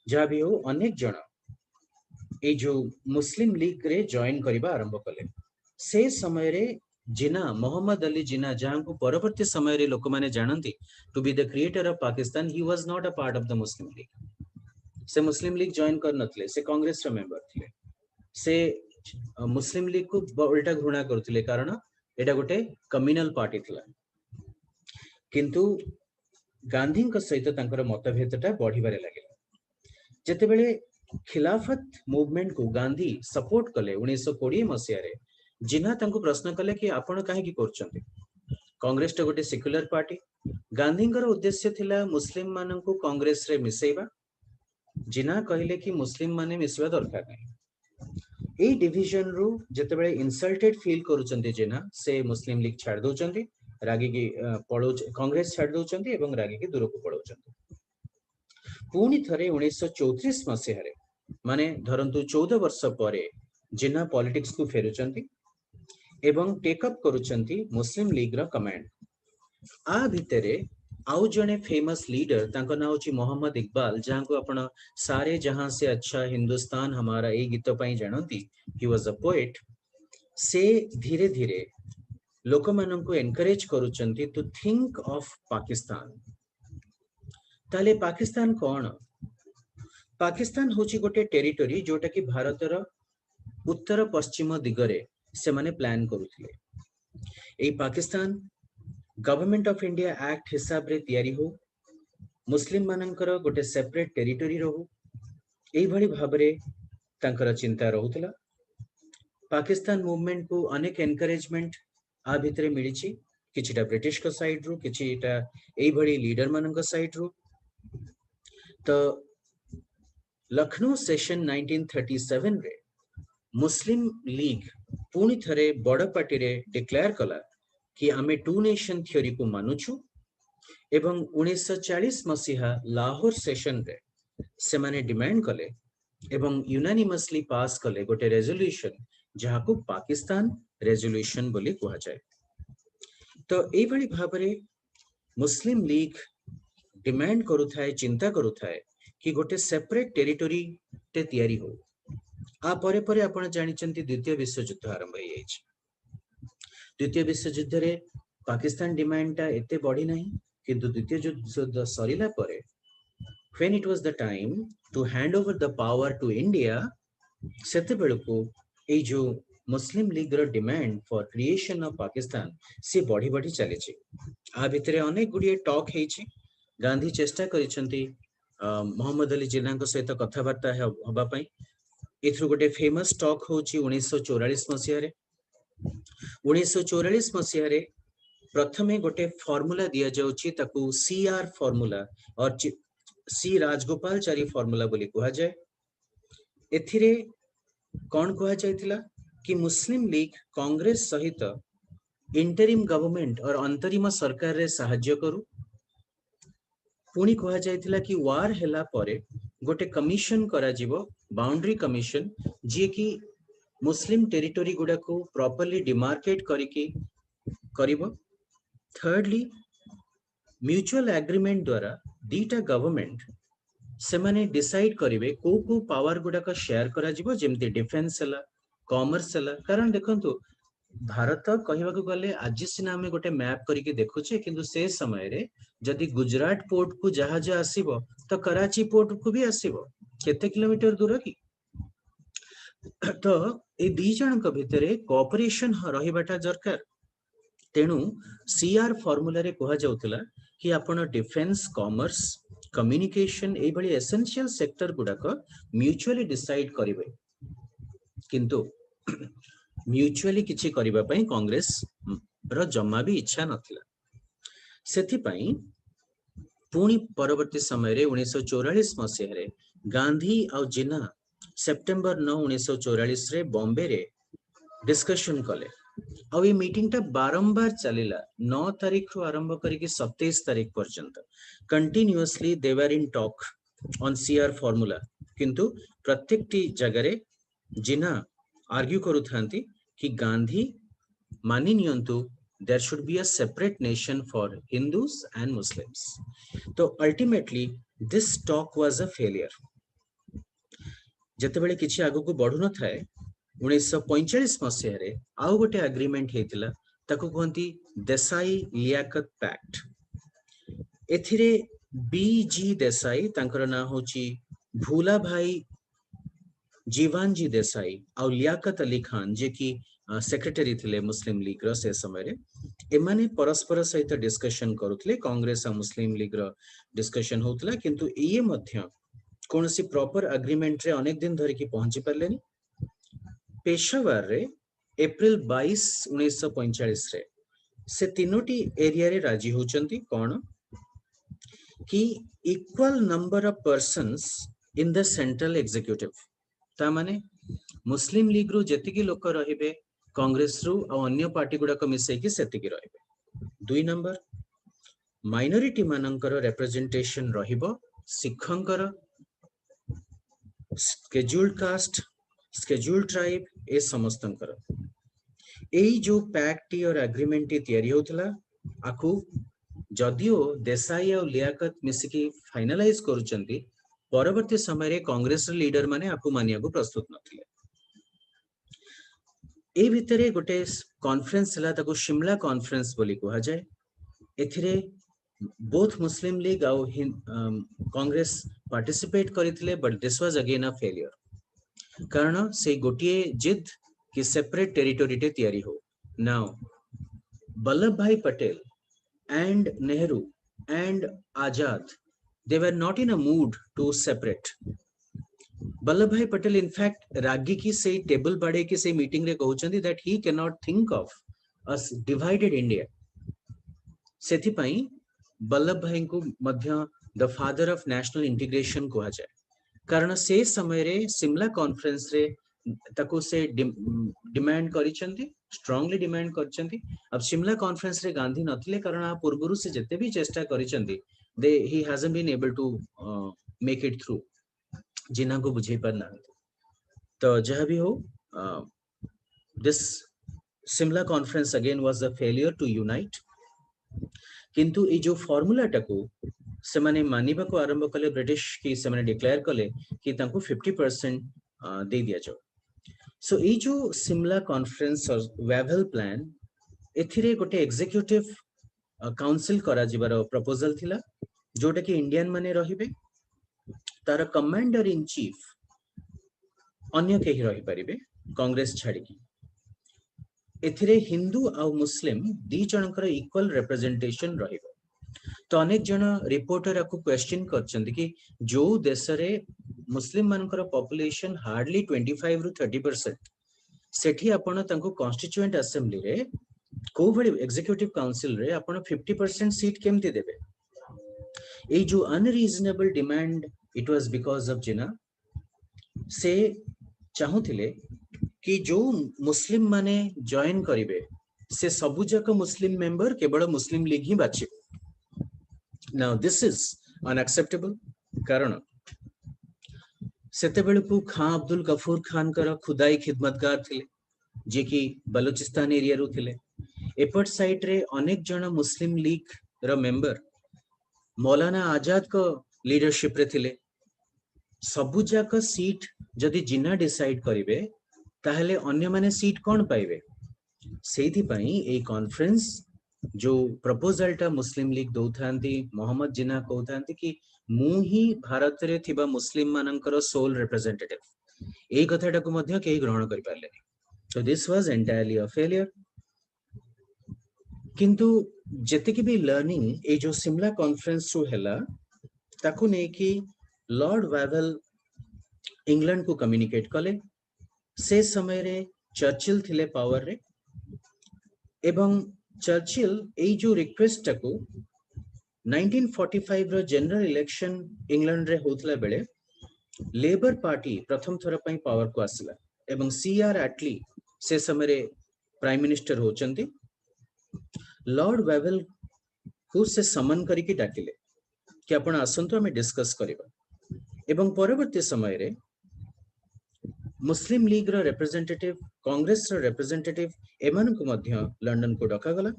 जहाँ भी हो अनेक जन ए जो मुस्लिम लीग रे जॉइन करिबा आरंभ कले। से समय रे जिना मोहम्मद अली जिना, जहाँ को परवर्ती समय रे लोक माने जानती to be the creator of Pakistan, he was not a part of the Muslim league. से मुस्लिम लीग जॉइन कर नथले, से कांग्रेस रो मेंबर थिले। से मुस्लिम लीग को उल्टा घृणा करथिले, कारण एटा गोटे कम्युनल पार्टी थिला। किंतु गांधी सहित तांकर मतभेदटा बढ़िबारे लागिला। जेतेबेले खिलाफत मूवमेंट को गांधी सपोर्ट कले 1920 मसीह, जिना तांको प्रश्न कले कि आपण काहे की करछन्ते, कांग्रेस टा गोटे सेक्युलर पार्टी। गांधींकर उद्देश्य थिला मुस्लिम माननकु कांग्रेस रे मिसेइबा। जिना कहिले कि मुस्लिम माने मिसवा दरकार नै। ए डिविजन रु जेतेबेले इनसल्टेड फील करूछन्ते जिना, से मुस्लिम लीग छाड़ दोचन्ते, रागी की कांग्रेस छाड़ दोचन्ते एवं रागी की दूर को पळौचन्ते। पुणी थरे 1934 मसीह माने धरंतु 14 वर्ष पर जिन्ना पॉलिटिक्स को फेरुचंती एवं टेकअप करूचंती मुस्लिम लीग रा कमांड। आ भितरे आउ जने फेमस लीडर, तांको नाम होची मोहम्मद इकबाल, जहां को आपण सारे जहां से अच्छा हिंदुस्तान हमारा ए गीत पई जानती। He was a poet. से धीरे धीरे लोक मानन को एनकरेज करूचंती टू थिंक ऑफ पाकिस्तान। ताले पाकिस्तान कौन? पाकिस्तान होची गोटे टेरिटोरी जोटा कि भारतर उत्तर पश्चिम दिगरे से माने प्लान करुथिले। ए Pakistan government of India act हिसाब रे तयारी हो, मुस्लिम मानकर गोटे सेपरेट टेरिटोरी रहू, एई भली भाबरे तांकर चिंता रहउतला। पाकिस्तान मूवमेंट को अनेक एनकरेजमेंट आ भितरे मिलिछि। किछिटा ब्रिटिश को साइड रू किछिटा एई भली लीडर मानक साइड रू तो लखनऊ सेशन 1937 रे मुस्लिम लीग पुणी थरे बड़ पार्टी रे डिक्लेयर कला कि आमे टू नेशन थ्योरी को मानुछु एवं 1940 मसीहा लाहौर सेशन रे से माने डिमांड कले एवं यूनानिमसली पास कले गोटे रेजोल्यूशन जहाँ को पाकिस्तान रेजोल्यूशन बोली कहा जाए। तो एई भली भाबरे मुस्लिम लीग डिमांड करुथाए चिंता करुथाए कि गोटे सेपरेट टेरिटोरी टे तयारी हो। आ परे परे आपण जानिचंती द्वितीय विश्व युद्ध आरंभ हो जाइछ। द्वितीय विश्व युद्ध रे पाकिस्तान डिमांड ता एते बढ़ी नहीं किंतु द्वितीय युद्ध सरीला परे when it was the time to hand over the power to India सेते बेलको ए जो मुस्लिम लीग रो demand for creation of Pakistan से बढ़ी बढ़ी चली छी। आ भितरे अनेक गुडिए टॉक हेछि। गांधी चेष्टा करिसंती मोहम्मद अली जिन्ना को सहित कथावार्ता हबा पई। एथु गोटे फेमस टॉक होछि 1944 मसिया रे। 1944 मसिया रे प्रथमे गोटे फार्मूला दिया जाउछि ताकू सीआर फार्मूला और सी राजगोपालचारी फार्मूला बोली कहा जाए। एथिरे कौन कहा जायतिला कि मुस्लिम लीग कांग्रेस सहित इंटरिम गवर्नमेंट और अंतरिम सरकार रे सहाय्य करू। पुणी कहा जायतिला कि वार हेला परे गोटे कमिशन करा जिवो बाउंड्री कमिशन जे कि मुस्लिम टेरिटोरी गुडा को प्रॉपर्ली डिमार्केट करिके करिवो। थर्डली म्यूचुअल एग्रीमेंट द्वारा दीटा गवर्नमेंट से माने डिसाइड करिवे को पावर गुडा का शेयर करा जिवो जेमती डिफेंस हला कॉमर्स हला। कारण देखंतु भारत कहवा को गले आज सिना हमें गोटे मैप करके देखुचे किंतु से समय रे जदि गुजरात पोर्ट को जहाज आसीबो तो कराची पोर्ट को भी आसीबो केते किलोमीटर दूर की। तो ए दी जन को भितरे कोऑपरेशन रहिबाटा दरकार। तेणु सीआर फार्मूला रे कहा जाउतला कि आपण डिफेंस कॉमर्स कम्युनिकेशन ए भली एसेंशियल सेक्टर गुडा को म्यूचुअली डिसाइड करिवे किंतु म्यूचुअली किछि करिबा पई कांग्रेस रो जम्मा भी इच्छा नथिला। सेथि पई पुणी परवर्ती समय रे 1944 मसिया रे गांधी और जिन्ना सेप्टेम्बर 9 1944 रे बॉम्बे रे डिस्कशन कले। अब ये मीटिंग टा बारंबार चलिला 9 तारीख रु आरंभ करिके 27 तारीख पर्यंत continuously they were in talk on CR formula किंतु प्रत्येक टी जगह रे जिना आर्ग्यू करूथांती कि गांधी मानि नियंतु there should be a separate nation for Hindus and Muslims. तो ultimately this talk was a failure. जते बेले किछि आगु को बढ़ु न थाए 1945 मसिया रे आउ गोटे एग्रीमेंट हेतिला ताकू कहंती देसाई लियाकत पैक्ट। एथिरे बीजी देसाई तांकर ना होची भूला भाई जीवानजी देसाई और लियाकत अली खान जे कि सेक्रेटरी थिले मुस्लिम लीग रो से समय रे एमाने परस्पर सहित डिस्कशन करूथले। कांग्रेस और मुस्लिम लीग रो डिस्कशन होतला किंतु ये मध्य कोनसी प्रॉपर एग्रीमेंट रे अनेक दिन धरि की पहुंची परलेनी। पेशावर रे अप्रैल 22 1945 रे से तीनोटी एरिया रे राजी होचंती कोन कि equal number of persons in the central executive. ता माने मुस्लिम लीग रु जेतिकी लोक रहिबे कांग्रेस रु और अन्य पार्टी गुडा को मिसै कि सेतिकी रहिबे। 2 नंबर माइनॉरिटी मानकर रिप्रेजेंटेशन रहिबो सिखंकर स्केड्यूल्ड कास्ट स्केड्यूल्ड ट्राइब ए समस्तंकर। एई जो पैक्ट और एग्रीमेंट तयारी होतला आकु जदियो देसाई और लियाकत मिसिकी फाइनलाइज करूचंती परवर्ती समय रे कांग्रेस लीडर माने आपु मानिया को प्रस्तुत नथिले। ए भितरे गोटे कॉन्फ्रेंस हला ताको शिमला कॉन्फ्रेंस बोली कहा जाए। एथिरे बोथ मुस्लिम लीग और कांग्रेस पार्टिसिपेट करिथिले but this was again a failure. कारण से गोटिए जिद कि सेपरेट टेरिटोरी टे तयारी हो। नाउ वल्लभ भाई Patel and Nehru and Azad, they were not in a mood to separate. Vallabh Bhai Patel in fact रागी की से टेबल बाड़े की से मीटिंग रे कहउचंदी that he cannot think of a divided India. सेथि पई वल्लभ भाई को मध्य the father of national integration कहा जाए कारण से समय रे सिमला कॉन्फ्रेंस रे ताको से डिमांड करिसेंती स्ट्रांगली डिमांड करिसेंती अब सिमला कॉन्फ्रेंस रे गांधी नथिले कारण आ पूर्वरु से जते भी चेष्टा करिसेंती they he hasn't been able to make it through Jinnah को बुझे परना तो जहां भी हो this Simla conference again was a failure to unite किंतु ए जो फॉर्मूला टाको से माने मानिबा को आरंभ कले ब्रिटिश की से माने डिक्लेयर कले कि तांको 50% दे दिया जाओ सो ए जो सिमला कॉन्फ्रेंस और वेवल प्लान एथिरे गोटे एग्जीक्यूटिव काउंसिल करा जिबार प्रपोजल थिला जोटा कि इंडियन माने रहिबे तार कमांडर इन चीफ अन्य केही रही परिबे कांग्रेस छाड़ी की एथिरे हिंदू आ मुस्लिम दी जनकर इक्वल रिप्रेजेंटेशन रहिबो तो अनेक जन रिपोर्टर को क्वेश्चन करछन्ति कि जो देश रे मुस्लिम मानकर पॉपुलेशन हार्डली 25 रु 30% सेठी आपण तांको कॉन्स्टिट्यूएंट असेंबली रे को भली एग्जीक्यूटिव काउंसिल रे आपण 50% सीट केमति देबे ए जो unreasonable demand it was because of Jinnah से चाहुथिले कि जो मुस्लिम माने जॉइन करिवे से सबु जक मुस्लिम मेंबर केवल मुस्लिम लीग ही बाचे नाउ दिस इज अनएक्सेप्टेबल कारण सेते बेलकु खां अब्दुल गफूर खान कर खुदाई खिदमतगार थिले जे कि बलूचिस्तान एरिया रु थिले एपट साइड रे अनेक जन मुस्लिम लीग रो मेंबर मौलाना आजाद को लीडरशिप रे थिले सबु जाक सीट जदि जिना डिसाइड करिवे ताहले अन्य माने सीट कोन पाइबे सेथि पई ए कॉन्फ्रेंस जो प्रपोजल टा मुस्लिम लीग दौथांती मोहम्मद जिना कहथांती कि मु ही भारत रे थिबा मुस्लिम मानकर सोल रिप्रेजेंटेटिव ए कथाटा को मध्य केही ग्रहण करि पारले तो this was entirely a failure किंतु जते कि भी लर्निंग ए जो सिमला कॉन्फ्रेंस सु हैला ताकू ने कि लॉर्ड वेवल इंग्लैंड को कम्युनिकेट कले से समय रे चर्चिल थिले पावर रे एवं चर्चिल ए जो रिक्वेस्ट टाको 1945 रो जनरल इलेक्शन इंग्लैंड रे होतला बेले लेबर पार्टी प्रथम थर पई पावर को आसला एवं सीआर एटली से समय रे प्राइम मिनिस्टर होचंती लॉर्ड वेवल को से समन करी की डाकिले कि आपण आसंतो हमें डिस्कस करिबा एवं परवर्ती समय रे मुस्लिम लीग रो रिप्रेजेंटेटिव कांग्रेस रो रिप्रेजेंटेटिव एमन को मध्य लंडन को डका गला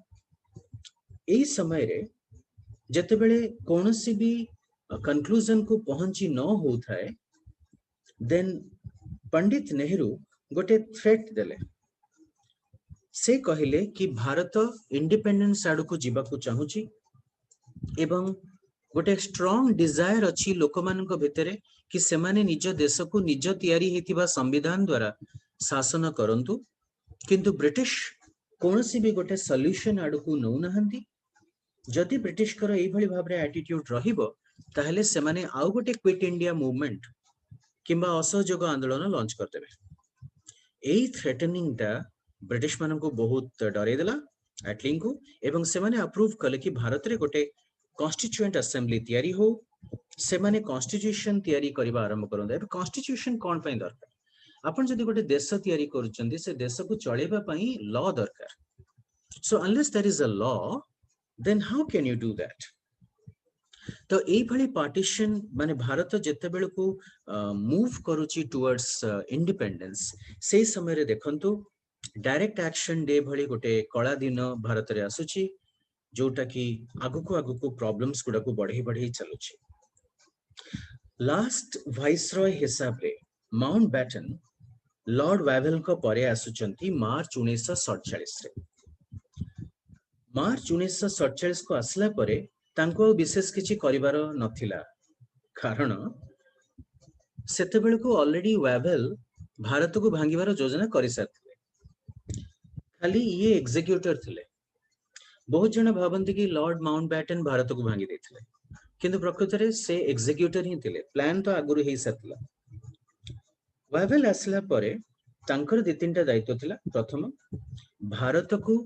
एही समय रे जते बेले कोनोसी भी कंक्लूजन को पहुंची न होथाय देन पंडित नेहरू गोटे थ्रेट देले से कहिले कि भारत इंडिपेंडेंस आडू को जीवा को चाहूची एवं गोटे स्ट्रांग डिजायर अछि लोकमान को भितरे कि सेमाने निज देश को निज तैयारी हेतिबा संविधान द्वारा शासन करंतु किंतु ब्रिटिश कोनोसी भी गोटे सॉल्यूशन आडू को नौ नहंती जदि ब्रिटिश कर एई भली भाबरे एटीट्यूड रहिबो ताहले सेमाने आउ गोटे क्विट इंडिया मूवमेंट किंबा असहयोग आंदोलन लॉन्च करदेबे एई थ्रेटनिंग टा ब्रिटिश मानन को बहुत डरे देला एटलिंग को एवं सेमाने अप्रूव कले कि भारत रे गोटे कॉन्स्टिट्यूएंट असेंबली तैयारी हो सेमाने कॉन्स्टिट्यूशन तैयारी करबा आरंभ करन दे कॉन्स्टिट्यूशन कोन पई दरकार आपण जदि गोटे देश तैयारी करूचंदी से देश को चलेबा पई लॉ दरकार so unless there is a law then how can you do that तो एई भली पार्टीशन माने भारत जते बेल को मूव करूची टुवर्ड्स इंडिपेंडेंस से समय रे देखंतु डायरेक्ट एक्शन डे भली गोटे कला दिन भारत रे आसुची जोटा कि आगु को प्रॉब्लम्स गुडा को बढ़ई बढ़ई चलुची लास्ट वाइसरॉय हिसाब रे माउंटबैटन लॉर्ड वेवल को परे आसुचंती मार्च 1947 रे मार्च 1947 को आसला परे तांको विशेष किछि करिवार नथिला कारण सेते बेल को ऑलरेडी वेवल भारत को भांगीवार योजना करि सारथिले खाली ये एग्जीक्यूटर थिले बहुत जन भावंती कि लॉर्ड माउंटबैटन भारत को भांगी देथिले किंतु प्रकृत रे से एग्जीक्यूटर ही थिले प्लान तो आगुरु हेई सारथिला वेवल आसला परे तांकर दि तीनटा दायित्व थिला प्रथम भारत को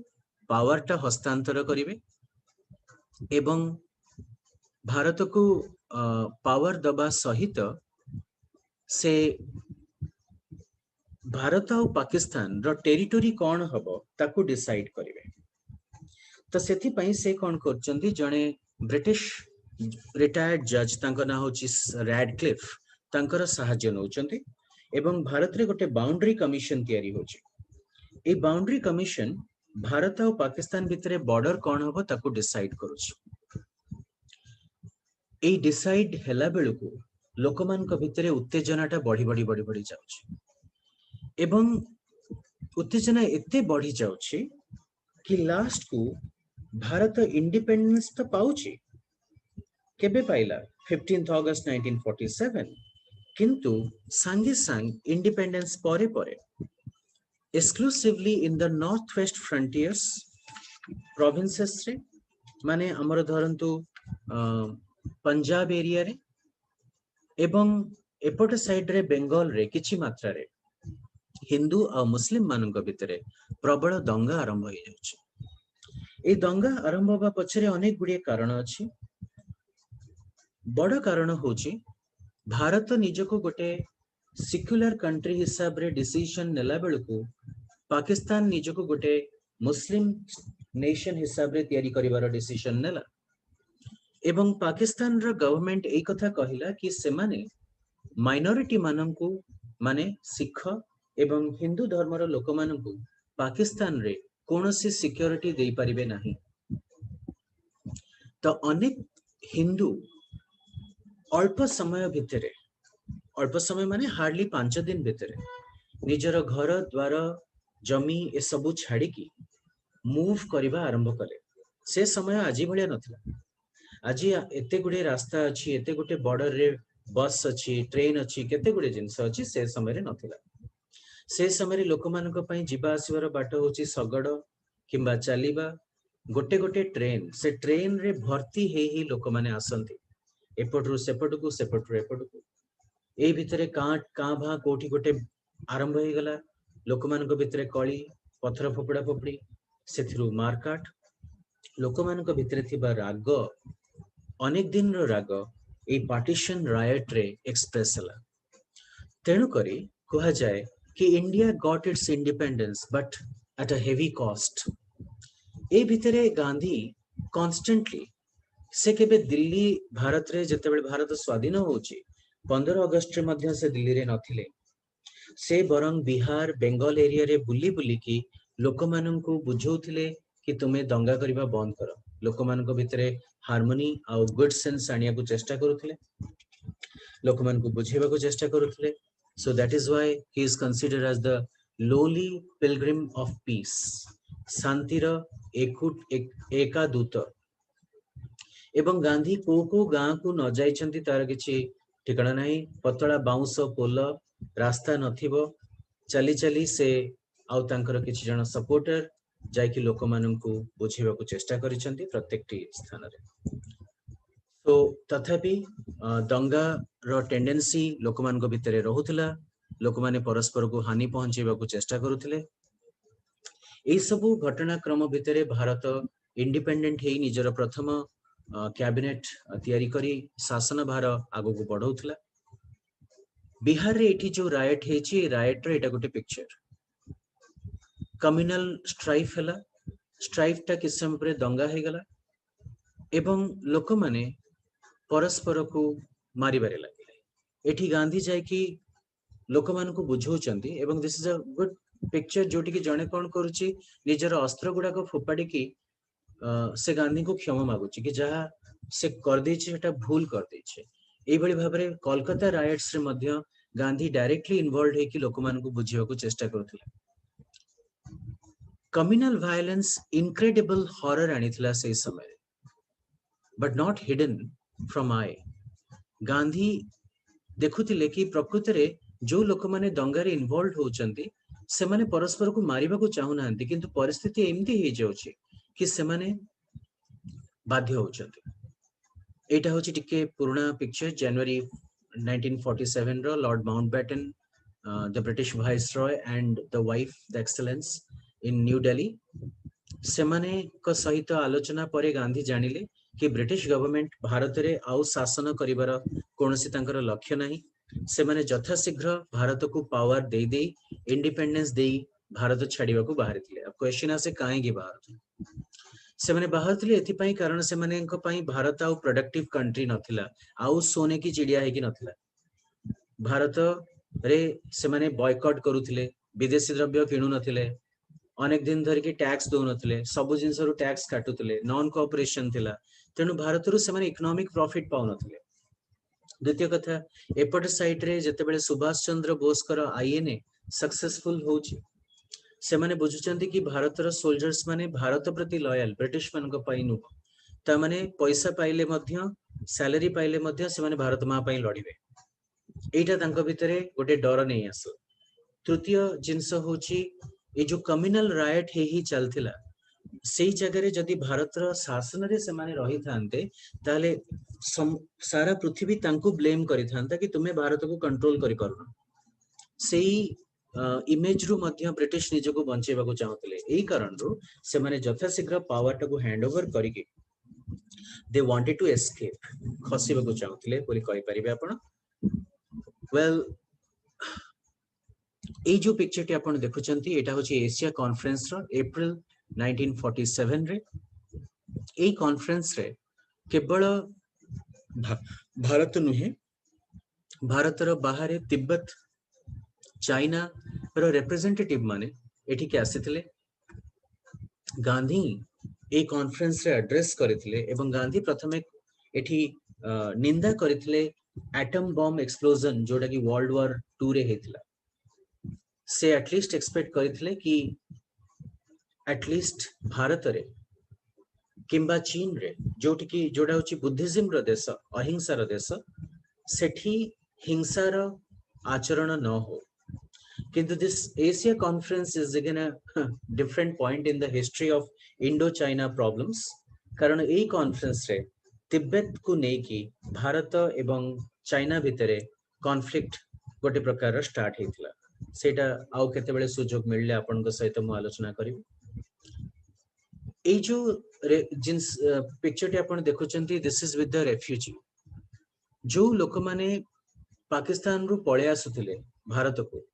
पावर टा हस्तांतर करिवे एवं भारत को पावर दबा सहित से भारत और पाकिस्तान रो टेरिटोरी कौन हबो ताकू डिसाइड करिवे। तो सेथि पई से कौन करचंदी जणे ब्रिटिश रिटायर्ड जज तांको ना होची रैडक्लिफ तांकर सहाय्य नउचंदी एवं भारत रे गोटे बाउंड्री कमिशन तयारी होची। ए बाउंड्री कमिशन भारत और पाकिस्तान भितरे बॉर्डर कौन हबो ताकू डिसाइड करूची। ए डिसाइड हेला बेलकू लोकमान को भितरे उत्तेजनाटा बढ़ी बढ़ी बढ़ी बढ़ी जाउची एवं उत्तेजना एते बढ़ी जाउची कि लास्ट को भारत इंडिपेंडेंस तो पाउची केबे पाइला 15 अगस्त 1947 किंतु सांगे सांग इंडिपेंडेंस परे परे exclusively in the north west frontiers provinces रे माने हमर धरंतु पंजाब एरिया रे एवं एपट साइड रे बेंगल रे किछि मात्रा रे हिंदू और मुस्लिम मानक भितरे प्रबल दंगा आरंभ हो जाउछि। ए दंगा आरंभ होबा पछरे अनेक गुडिए कारण अछि। बड़ कारण होछि भारत निजको गोटे सिक्युलर कंट्री हिसाब रे डिसीजन नेला बेलकू पाकिस्तान निजको गोटे मुस्लिम नेशन हिसाब रे तयारी करिवार डिसीजन नेला एवं पाकिस्तान रो गवर्नमेंट ए कथा कहिला कि सेमाने माइनॉरिटी माननकू माने सिख एवं हिंदू धर्मर लोक माननकू पाकिस्तान रे कोनोसी सिक्योरिटी देई परिबे नाही। तो अनेक हिंदू अल्प समय भितरे अल्प समय माने हार्डली 5 दिन भितरे निजर घर द्वार जमी ए सबु छाड़ी की मूव करबा आरंभ कले। से समय आजी भलिया नथिला। आजी एते गुडे रास्ता अछि एते गुटे बॉर्डर रे बस अछि ट्रेन अछि केते गुडे जिंस अछि से समय रे नथिला। से समय लोक मानक पई जिबा आसीबार बाट होची सगड किंबा चलीबा गोटे गोटे ट्रेन से ट्रेन रे भर्ती हे लोक माने आसंती एपटरू सेपटकू सेपटरू एपटकू ए भितरे कां भा कोठी गोटे आरंभ हो गला लोक मानक भितरे कली पत्थर फोपड़ा फोपड़ी सेथिरु मारकाट लोक मानक भितरे थिबा राग अनेक दिन रो राग ए पार्टीशन रायट रे एक्सप्रेस हला। तेणु करी कहा जाए कि India got its independence but at a heavy cost. ए भितरे गांधी कॉन्स्टेंटली से केबे दिल्ली भारत रे जतेबेले भारत स्वाधीन होउची 15 अगस्त रे मध्य से दिल्ली रे नथिले। से बरंग बिहार बेंगल एरिया रे बुली बुली की लोक माननकू बुझौथिले कि तुमे दंगा करिबा बंद करो। लोक मानक भितरे हार्मोनी आ गुड सेंस आनिया को चेष्टा करूथिले लोक मानकू बुझेबा को चेष्टा करूथिले। So that is why he is considered as the lowly pilgrim of peace, शांतिर एका दूत। एवं गांधी को गाँ को न जाइछंती तार किछि ठिकाना नहीं। पतला बाउंस पोल रास्ता नथिबो चली चली से आउ तांकर किछि जण सपोर्टर जायकि लोक माननकू बुझेबा को चेष्टा करिसंती प्रत्येकटी स्थान रे। तो तथापि दंगा रो टेंडेंसी लोक मानक भितरे रहुथिला। लोक माने परस्पर को हानि पहुंचेबा को चेष्टा करूथिले। ए सबु घटनाक्रम भितरे भारत इंडिपेंडेंट हेई निजर प्रथम कैबिनेट तयारी करी शासन भार आगो को बढ़ौथिला। बिहार रे एठी जो रायट हेची रायट रे एटा गोटे पिक्चर कम्युनल स्ट्राइफ हला। स्ट्राइफ टा किस समय पर दंगा हे गला एवं लोक माने परस्पर को मारी बारे लगे। एठी गांधी जाय कि लोक मान को बुझौचंती एवं this is a good picture जोटी कि जणे कोन करूची निजर अस्त्र गुडा को फोपाडी की से गांधी को क्षमा मागुची कि जहा से कर देछि सेटा भूल कर देछि। एई बळी भाबरे कोलकाता रायट्स रे मध्य गांधी डायरेक्टली इन्वॉल्वड हे कि लोक मान को बुझियो को चेष्टा करथिले। कम्युनल वायलेंस इनक्रेडिबल हॉरर आनिथिला से समय but not hidden from eye. Gandhi देखुतिले कि प्रकृति रे जो लोक माने दंगा रे इन्वॉल्वड होचंती से माने परस्पर को मारिबा को चाहू नांती किंतु परिस्थिति एमती हे जाउची कि से माने बाध्य होचंती। एटा होची टिके पुराना पिक्चर जनवरी 1947 रो lord Mountbatten the British viceroy and the wife the excellence in New Delhi से माने को सहित आलोचना परे गांधी जानिले कि ब्रिटिश गवर्नमेंट भारत रे आउ शासन करिवार कोनोसी तांकर लक्ष्य नाही से माने यथाशीघ्र भारत को पावर दे दे इंडिपेंडेंस दे भारत छाड़िबा को बाहर थिले। अब क्वेश्चन आसे काहे की बाहर से माने बाहर थिले एथि कारण से माने भारत आउ प्रोडक्टिव कंट्री नथिला आउ सोने की चिड़िया है कि नथिला। भारत रे से माने बॉयकॉट करूथिले विदेशी द्रव्य किणु नथिले अनेक दिन धरिकी टैक्स दो नथिले सब जिनस रु टैक्स काटुथिले नॉन कोऑपरेशन थिला तेनु भारत रु से माने इकोनॉमिक प्रॉफिट पाउ नथिले। द्वितीय कथा एपट साइड रे जते बेले सुभाष चंद्र बोस कर आईएनए सक्सेसफुल होची से माने बुझुचंती कि भारत रो सोल्जर्स माने भारत प्रति लॉयल ब्रिटिश मान को पई नु ता माने पैसा पाइले मध्य सैलरी पाइले मध्य से माने भारत मा पई लड़िबे एटा तांको भितरे गोटे डर नै आसो। तृतीय जिंस होची ए जो कम्युनल रायट ही चलथिला सेई जगह रे जदि भारत रो शासन रे से माने रही थांते ताले सारा पृथ्वी तांको ब्लेम करि थांता कि तुमे भारत को कंट्रोल करि पारुना सेई इमेज रु मध्य ब्रिटिश निज को बंचेबा को चाहतले एई कारण रु से माने यथाशीघ्र पावर टा को हैंड ओवर करिके दे वांटेड टू एस्केप खसिबा को चाहतले बोली कहि परिबे आपण। वेल ए जो पिक्चर टी आपण देखुचंती एटा होची एशिया कॉन्फ्रेंस रो अप्रैल 1947 रे ए कॉन्फ्रेंस रे केवल भारत नुहे भारत रो बाहर तिब्बत चाइना रो रिप्रेजेंटेटिव माने एठी के आसीथिले गांधी ए कॉन्फ्रेंस रे एड्रेस करिथिले एवं गांधी प्रथमे एठी निंदा करिथिले एटम बॉम्ब एक्सप्लोजन जोटा कि वर्ल्ड वॉर 2 रे हेतिला से एटलीस्ट एक्सपेक्ट करिथिले कि एटलीस्ट भारत रे किंबा चीन रे जोटी कि जोडा होची बुद्धिज्म रो देश अहिंसा रो देश सेठी हिंसा रो आचरण न हो किंतु this Asia conference is again a different point in the history of Indo China problems कारण ए कॉन्फ्रेंस रे तिब्बत को नेकी भारत एवं चाइना भितरे कॉन्फ्लिक्ट गोटे प्रकार स्टार्ट हेतिला सेटा आउ केते बेले सुजोग मिलले आपन को सहित मु आलोचना करिवि। ए जो जिन्स पिक्चर टी आपन देखुचंती this is with the refugee जो लोक माने पाकिस्तान रु पळे आसुथिले भारत को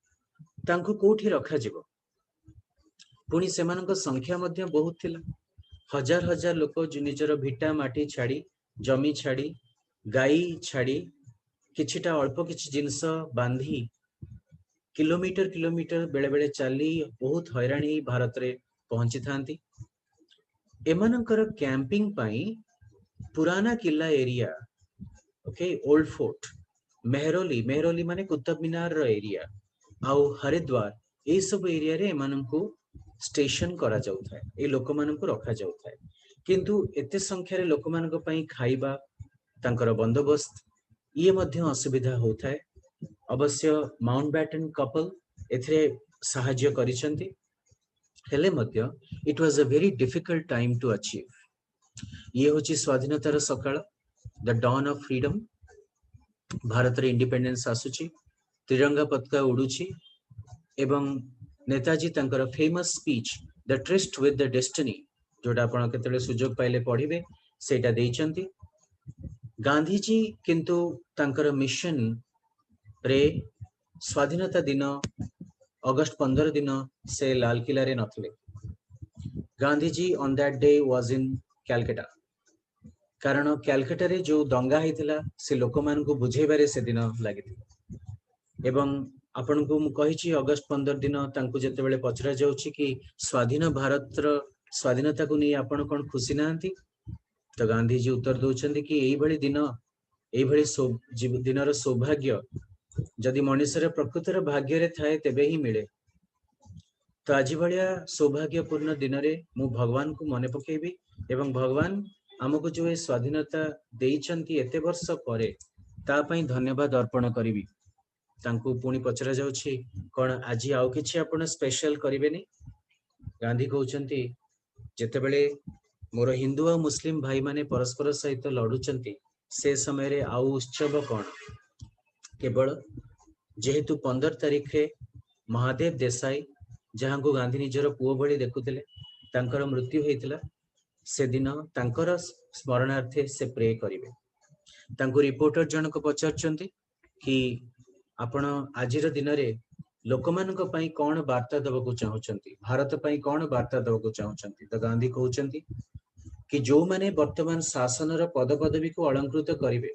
तांको कोठी रखा जिवो पुनी सेमानक संख्या मध्य बहुत थिला हजार हजार लोक निजर भिटा माटी छाड़ी जमी छाड़ी गाई छाड़ी किछिटा अल्प किछि जिंस बांधी किलोमीटर किलोमीटर बेले बेले चली बहुत हैरानी भारत रे पहुंची थांती एमानकर कैंपिंग पाई Purana Qila area okay old fort Mehrauli Mehrauli माने कुतुब मीनार रो एरिया आउ हरिद्वार ए सब एरिया रे एमानकु स्टेशन करा जाउ थाए ए लोक मानकु रखा जाउ थाए किंतु एते संख्या रे लोक मानक पई खाइबा तांकर बंदोबस्त ये मध्य असुविधा होताए। अवश्य माउंटबैटन कपल एथरे सहाय्य करिसंती हेले मध्य it was a very difficult time to achieve ये होची स्वाधीनतार सकाळ the dawn of freedom Bharat रे इंडिपेंडेंस आसुची तिरंगा पताका उडुची एवं नेताजी तांकर famous speech the tryst with the destiny जोटा आपण केतले सुजोग पाइले पढिबे सेटा देइचंती। गांधी जी किंतु तांकर मिशन रे स्वाधीनता दिन अगस्त 15 दिन से लाल किला रे नथले Gandhi ji on that day was in Calcutta कारण कैलकाटा रे जो दंगा हेतिला से लोक मान को बुझेबारे से दिन लागिथिला एवं आपण को मु कहिछि अगस्त 15 दिन तांको जते बेले पचरा जाउछि कि स्वाधीन भारत रो स्वाधीनता को नै आपण कोन खुशी नांती तो गांधी जी उत्तर दउछन्ती कि एई भली दिन एई भली दिनर सौभाग्य जदि मनुष्य प्रकृत भाग्य रे थाए तेबे ही मिले तो आज भलिया सौभाग्यपूर्ण दिन रे मु भगवान को मने पकेबी एवं भगवान हमको जो स्वाधीनता देइछन्ती एते वर्ष परे ता पई धन्यवाद अर्पण करिवि तांको पुणी पचरा जाउछि कोन आज आउ किछि आपण स्पेशल करिवेनी गांधी कहउछन्ती जते बेले मोर हिंदू और मुस्लिम भाई माने परस्पर सहित लड़ुचंती से समय रे आउ उत्सव कोन केवल जेहेतु 15 तारीख रे महादेव देसाई जहां को गांधी निजर पुओ भली देखुतिले तांकर मृत्यु हेतिला से दिन तांकर स्मरणार्थे से प्रे करिवे। तांको रिपोर्टर जनक पचारचंती कि आपण आजिर दिन रे लोकमानक पई कोन वार्ता देबको चाहुचंती, भारत पई कोन वार्ता देबको चाहुचंती। तो गांधी कहउचंती कि जो माने वर्तमान शासन र पद पदवी को अलंकृत करिवे,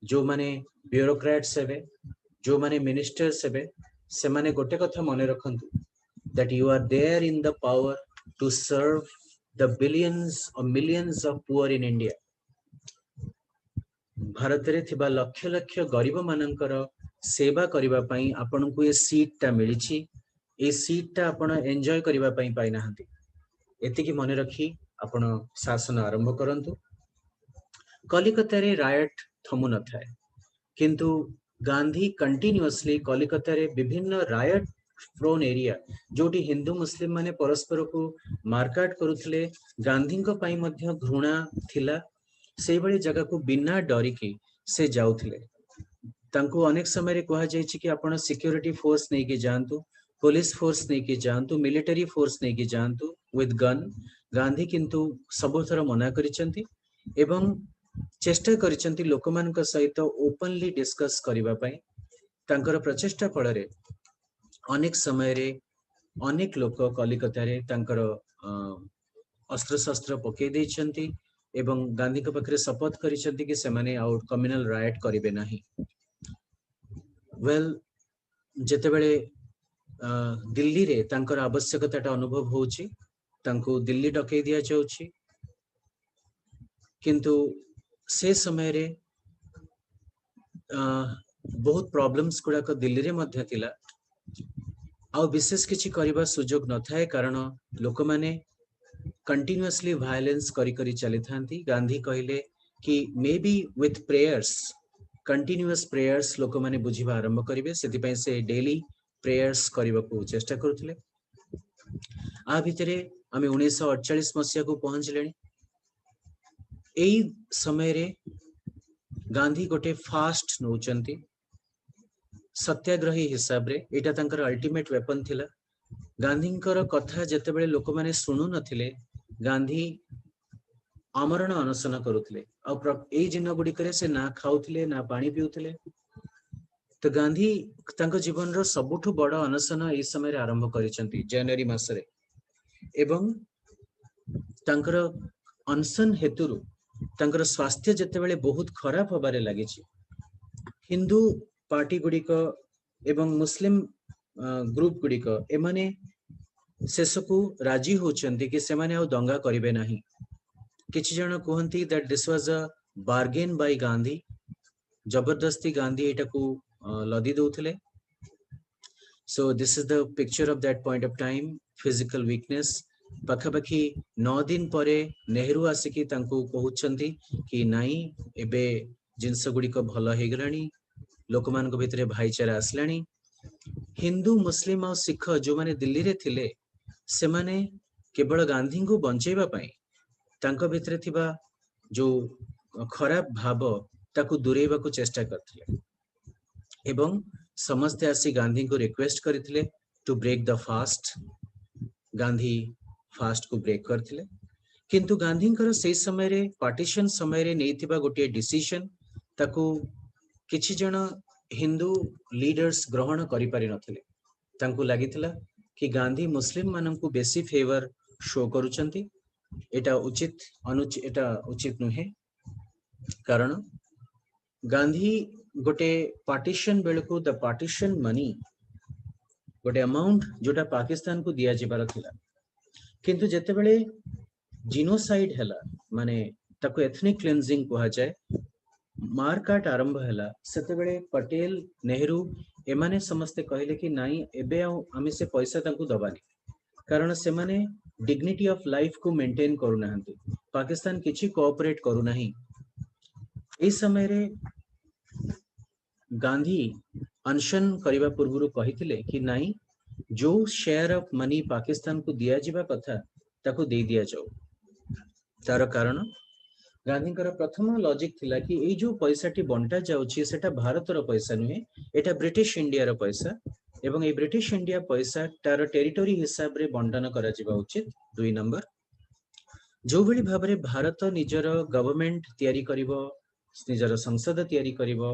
जो माने ब्यूरोक्रेट्स हेबे, जो माने मिनिस्टर्स हेबे, से माने गोटे कथा मने रखंतु that you are there in the power to serve the billions or millions of poor in India. Bharat रे थिबा लक्ष लक्ष गरीब मानकर सेवा करिबा पई आपनकु ए सीट ता मिलिछि। ए सीट ता आपण एन्जॉय करिबा पई पाइ नाहंती। एतिकी मने रखी आपण शासन आरंभ करंतु। कलिकता रे रायट थमु न थाए, किंतु गांधी कंटिन्यूअसली कलिकता रे विभिन्न रायट प्रोन एरिया जोटी हिंदू मुस्लिम माने परस्पर को मारकाट करुथले, गांधी को पई मध्य घृणा थिला, से बड़ी जगह को बिना डरिकी से जाउथले। तांको अनेक समय रे कहा जाय छि कि आपण सिक्योरिटी फोर्स नै के जानतु, पुलिस फोर्स नै के जानतु, मिलिटरी फोर्स नै के जानतु विथ गन। गांधी किंतु सबथर मना करिसंती एवं चेष्टा करिसंती लोकमान का सहित ओपनली डिस्कस करिबा पई। तांकर प्रचेष्टा फल रे अनेक समय रे अनेक लोक कलिकता रे तांकर अस्त्र शस्त्र पके दैछंती एवं गांधी के पखरे शपथ करिसंती कि से माने आउट कम्युनल राइट करिवे नाही। वेल जेते बेले दिल्ली रे तांकर आवश्यकताटा अनुभव होउची, तांको दिल्ली डकै दिया जाउची, किंतु से समय रे बहुत प्रॉब्लम्स गुडा को दिल्ली रे मध्य थिला। आ विशेष किछि करिबा सुजोग न थाए, कारण लोक माने कंटिन्यूअसली वायलेंस करी करी चली थांती। गांधी कहिले कि may be with prayers, continuous prayers लोक माने बुझिबा आरंभ करिवे, सेति पय से डेली प्रेयर्स करिबा को चेष्टा करथले। आ भितरे आमे 1948 मसिया को पहुंच लेनी। एई समय रे गांधी गोटे फास्ट नौचंती सत्याग्रही हिसाब रे। एटा तांकर अल्टीमेट वेपन थिला। गांधींकर कथा जेते बेले लोक माने सुनु नथिले, गांधी आमरण अनशन करुथले। एई जिन गुडी करे से ना खाउथले ना पानी पिउथले। तो गांधी तांको जीवन रो सबुठु बड़ अनशन एई समय रे आरंभ करिसंती जनवरी मास रे। एवं तांकर अनशन हेतुरु तांकर स्वास्थ्य जेते बेले बहुत खराब होबारे लागिछि। हिंदू पार्टी गुडी को एवं मुस्लिम ग्रुप गुडी को एमाने शेषकु राजी होचंती कि से माने आ दंगा करिवे नाही। किछि जण कहंती that this was a bargain by Gandhi. जबरदस्ती गांधी एटा को लदी दउथले। So this is the picture of that point of time. Physical weakness पखापखी 9 दिन परे नेहरू आसिकी तांको कहउचंती कि नाही एबे जिंस गुडी को भलो हे गलानी, लोकमान को भितरे भाईचारा आसलानी। हिंदू मुस्लिम और सिख जो माने दिल्ली रे थिले, से माने केवल गांधी को बंचेबा पई तांको भितरे थिबा जो खराब भाव ताकू दूरेबा को चेष्टा करथिले। एवं समस्त आसी गांधी को रिक्वेस्ट करथिले to break the fast. Gandhi fast को ब्रेक करथिले, किंतु गांधी कर से समय रे पार्टीशन समय रे नेथिबा गोटे डिसीजन ताकू किछि जण हिंदू लीडर्स ग्रहण करि पारि नथिले। तांकू लागिथिला कि गांधी मुस्लिम माननकू बेसी फेवर शो करूचंती। एटा उचित नुहे, कारण गांधी गोटे पार्टीशन बेलको द पार्टीशन मनी गोटे अमाउंट जोटा पाकिस्तान को दिया जिबार थिला, किंतु जेते बेले जिनोसाइड हैला माने ताको एथनिक क्लेंजिंग कहा जाए, मारकाट आरंभ हैला, सेते बेले पटेल नेहरू एमाने समस्ते कहले कि नाई एबे आमे से पैसा तांकू दबानी, कारण से माने डिग्निटी ऑफ लाइफ को मेंटेन करू नाहंती। पाकिस्तान किछि कोऑपरेट करू नाही। ए समय रे गांधी अनशन करिबा पूर्वरु कहिथिले कि नाई जो शेयर ऑफ मनी पाकिस्तान को दिया जिबा कथा ताको दे दिया जाऊ। तार कारण गांधी प्रथम लॉजिक थिला कि ए जो पैसाटी बंटा जाउछि सेटा भारत रो पैसा नुहे, एटा ब्रिटिश इंडिया रो पैसा, एवं ए ब्रिटिश इंडिया पैसा तार टेरिटोरी हिसाब रे बंटन करा जिबा उचित। 2 नंबर जो भली भाबरे भारत निजर गवर्नमेंट तैयारी करिवो, निजर संसद तैयारी करिवो,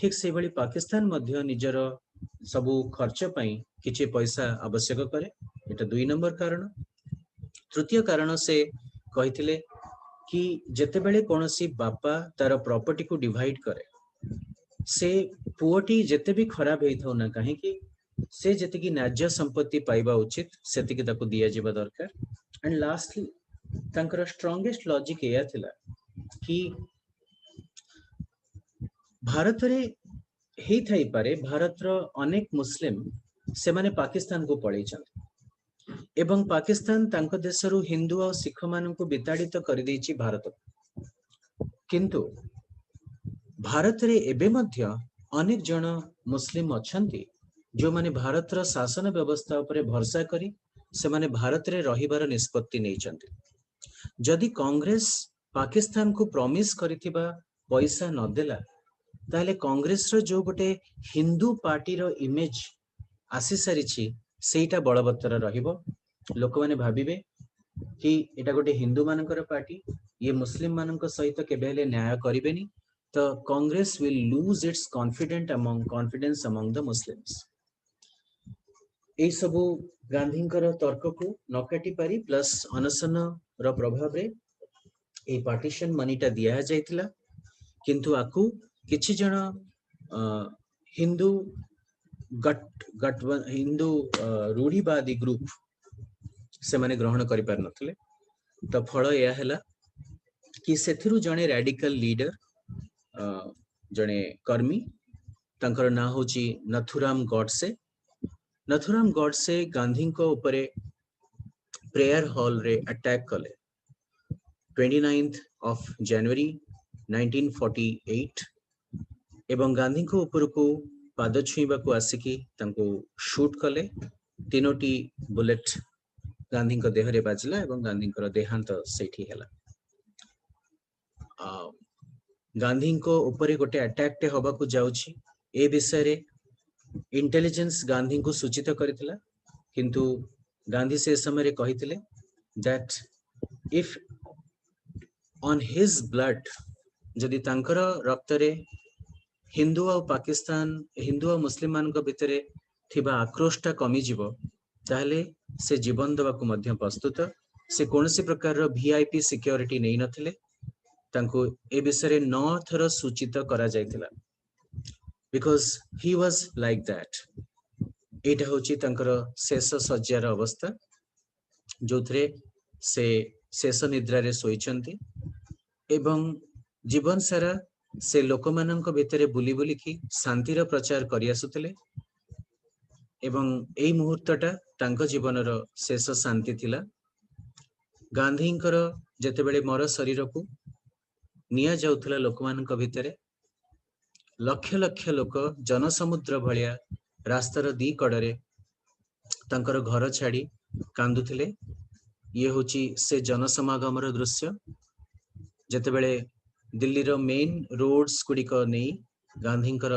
ठीक से भली पाकिस्तान मध्य निजर सबु खर्च पई किछि पैसा आवश्यक करे। एटा 2 नंबर कारण। तृतीय कारण से कहिथिले कि जेते बेले कोनोसी बापा तार प्रॉपर्टी को डिवाइड करे, से पुओटी जेते भी खराब हेई थाउ ना काहे कि से जेते कि न्याज्य संपत्ति पाइबा उचित सेति कि ताको दिया जिबा दरकार। एंड लास्टली तांकर स्ट्रांगेस्ट लॉजिक एया थिला कि भारत रे हेई थाई पारे भारत रो अनेक मुस्लिम से माने पाकिस्तान को पळै छथि एवं पाकिस्तान तांको देशरु हिंदू और सिख मान को विताड़ित कर देछि भारत। किंतु भारत रे एबे मध्य अनेक जन मुस्लिम अछंती जो माने भारत रो शासन व्यवस्था उपरे भरोसा करी से माने भारत रे रहिबार निष्पत्ति नै छथि। जदि कांग्रेस पाकिस्तान को प्रॉमिस करिथिबा पैसा न देला ताले कांग्रेस रो जो गोटे हिंदू पार्टी रो इमेज आसी सारिछि सेटा बलवत्तर रहिबो। लोक माने भाबिबे कि एटा गोटे हिंदू मानकर पार्टी, ये मुस्लिम मानक सहित केबेले न्याय करिबेनी, तो Congress will lose its confidence among the Muslims. ए सबु गांधींकर तर्क को न काटी पारी प्लस अनशन रो प्रभाव रे ए पार्टीशन मनीटा दिया जायतिला। किंतु आकु किछि जण हिंदू हिंदू रूढ़ीवादी ग्रुप से माने ग्रहण करि पार नथले। तो फल या हैला कि सेथिरु जणे रेडिकल लीडर जणे कर्मी तांकर ना होची नथुराम गॉडसे। नथुराम गॉडसे गांधी को ऊपरे प्रेयर हॉल रे अटैक कले 29th of January 1948 एवं गांधी को ऊपर को पाद छुईबा को आसिकी तांको शूट कले। 3टी बुलेट गांधी को देह रे बाजला एवं गांधी को देहांत सेठी हैला। गांधी को ऊपर गोटे अटैक टे होबा को जाउछि ए विषय रे इंटेलिजेंस गांधी को सूचित करितला। किंतु गांधी से समय रे कहितले that if on his blood जदि तांकर रक्त रे हिंदू और पाकिस्तान हिंदू और मुस्लिम मान को भितरे थिबा आक्रोशटा कमी जीवो ताहले से जीवन देवा को मध्य प्रस्तुत। से कोनसी प्रकार रो वीआईपी सिक्योरिटी नै नथिले। तांको ए विषय रे 9 थर सूचित करा जायतिला because he was like that. एटा होची तांकर शेष सज्जार अवस्था जोथरे से शेष निद्रा रे सोइचंती एवं जीवन सारा से लोकमानंक भितरे बुली बुली की शांतिर प्रचार करि आसुतले एवं एई मुहूर्तटा तांको जीवनर शेष शांति थिला। गांधींकर जेतेबेले मर शरीर को निया जाउथला लोकमानंक भितरे लक्ष लक्ष लोक जनसमुद्र भलिया रास्तार दी कड़े तांकर घर छाड़ी कांदुथिले। ये होची से जनसमागमर दृश्य जेतेबेले दिल्ली रो मेन रोड्स गुड़िक नहीं गांधींकर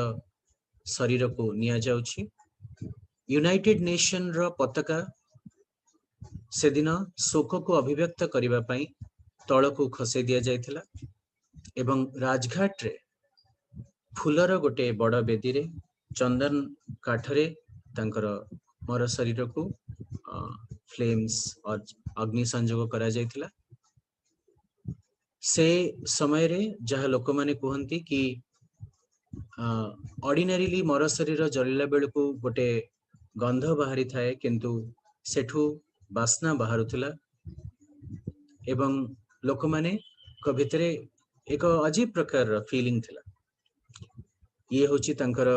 शरीर को निया जाउछि। यूनाइटेड नेशन रो पताका से दिन शोक को अभिव्यक्त करिबा पई तळ को खसे दिया जायथिला एवं राजघाट रे फुलर गोटे बड़ बेदी रे चंदन काठरे तांकर मर शरीर को फ्लेम्स और अग्नि संजोग करा जायथिला। से समय रे जहा लोक माने कहंती कि ऑर्डिनरीली मर शरीर जलिला बेल को गोटे गंध बाहरी थाए किंतु सेठू बास्ना बाहरुथिला एवं लोक माने को भितरे एक अजीब प्रकार फीलिंग थिला। ये होची तांकर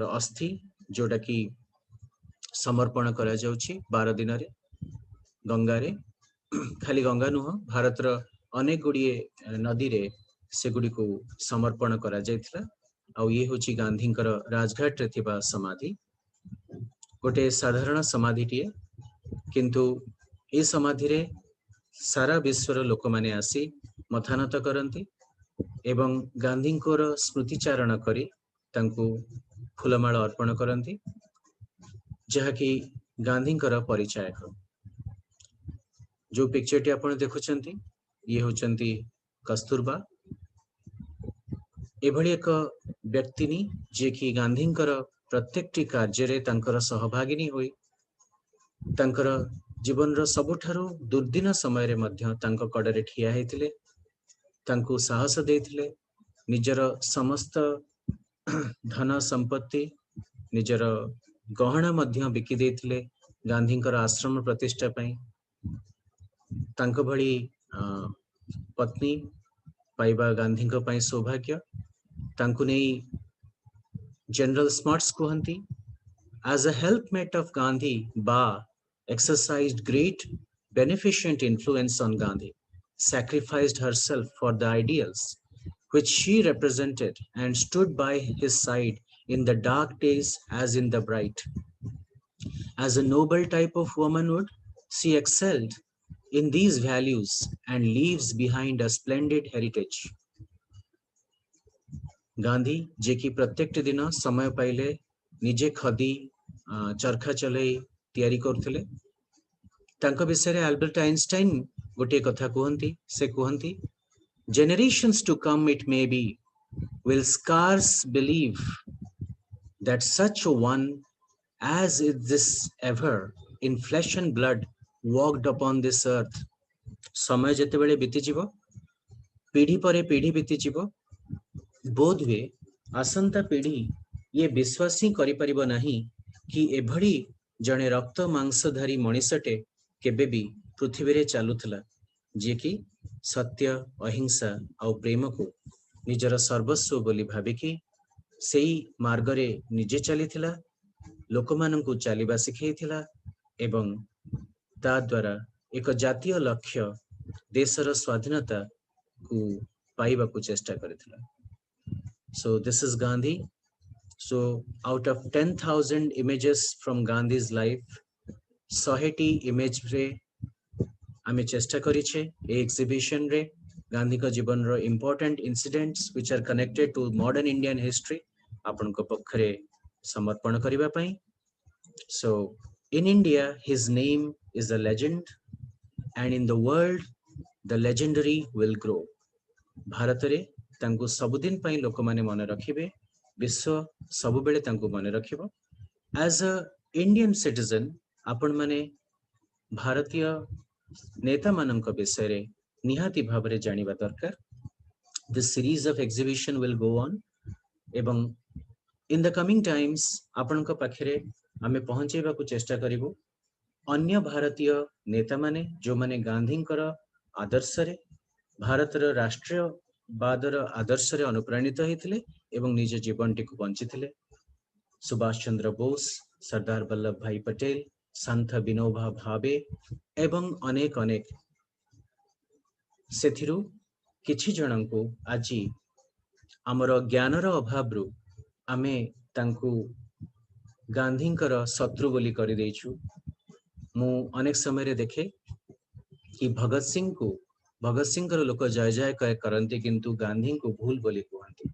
अस्थि जोटा कि समर्पण करा जाउछि 12 दिन रे गंगा रे। खाली गंगा नुह भारत रो अनेक गुड़िए नदी रे से गुडी को समर्पण करा जायथिला। आ ये होची गांधींकर राजघाट रे थिबा समाधि गोटे साधारण समाधिटिए किंतु ए समाधि रे सारा विश्वर लोक माने आसी मथानत करंती एवं गांधींकर स्मृतिचारण करी तांको फूलमाल अर्पण करंती जहा कि गांधींकर परिचायक। जो पिक्चर टी आपण देखुचंती ये होचंती कस्तूरबा एभली एक व्यक्तिनी जे कि गांधींकर प्रत्येक टी कार्य रे तांकर सहभागिनी होई तांकर जीवन रो सबुठारु दुर्दिन समय रे मध्य तांको कड़े ठिया हेतिले तांको साहस देथिले निजर समस्त धन संपत्ति निजर गहना मध्य बिकी देथिले गांधींकर आश्रम प्रतिष्ठा पई तांको भली पत्नी पाइबा गांधींको पई सौभाग्य तांको नै जनरल स्मार्ट्स कहंती as a helpmate of Gandhi Ba exercised great beneficent influence on Gandhi, sacrificed herself for the ideals which she represented and stood by his side in the dark days as in the bright. As a noble type of womanhood, she excelled in these values and leaves behind a splendid heritage. Gandhi जे कि प्रत्येक दिन समय पाइले निजे खदी चरखा चले तैयारी करथिले तांको विषय रे अल्बर्ट आइंस्टाइन गोटे कथा कहंती से कहंती generations to come it may be will scarce believe that such a one as is this ever in flesh and blood walked upon this earth. समय जते बेले बीती जीवो पीढ़ी परे पीढ़ी बीती जीवो बोध हुए आसंता पीढ़ी ये विश्वास ही करि परिबो नाही कि एभली जने रक्त मांसधारी मनीषटे केबे भी पृथ्वी रे चालुथला जे कि सत्य अहिंसा और प्रेम को निजर सर्वस्व बोली भाबिकी सेई मार्ग रे निजे चलीथिला लोकमानंकु चालिबा सिखैथिला एवं ता द्वारा एक जातीय लक्ष्य देशर स्वाधीनता को पाइबा को चेष्टा करथिला. So this is Gandhi. So out of 10,000 images from Gandhi's life, 100 image रे आमे चेष्टा करिछे ए एग्जिबिशन रे गांधी का जीवन रो important incidents which are connected to modern Indian history आपन को पखरे समर्पण करिबा पई. So in India his name is a legend and in the world the legendary will grow. Bharat रे तांको सबुदिन पई लोक माने मन रखिबे विश्व सब बेले तांको मन रखिबो. एज अ इंडियन सिटीजन आपण माने भारतीय नेता मानक विषय रे निहाती भाव रे जानिबा दरकार. This series of exhibition will go on एवं इन द कमिंग टाइम्स आपण को पाखरे आमे पहुंचेबा को चेष्टा करिवो अन्य भारतीय नेता माने जो माने गांधींकर आदर्श रे भारतर राष्ट्रीय बादर आदर्श रे अनुप्राणित होइथिले एवं निज जीवन टी को बंचिथिले. सुभाष चंद्र बोस, सरदार वल्लभ भाई पटेल, संत विनोबा भावे एवं अनेक अनेक सेथिरु किछि जनंकु आजी हमर ज्ञानर अभाव रु आमे तांकु गांधींकर शत्रु बोली करि दैछु. मु अनेक समय रे देखे कि भगत सिंह कर लोक जय जय करते किंतु गांधी को भूल बोली कहते.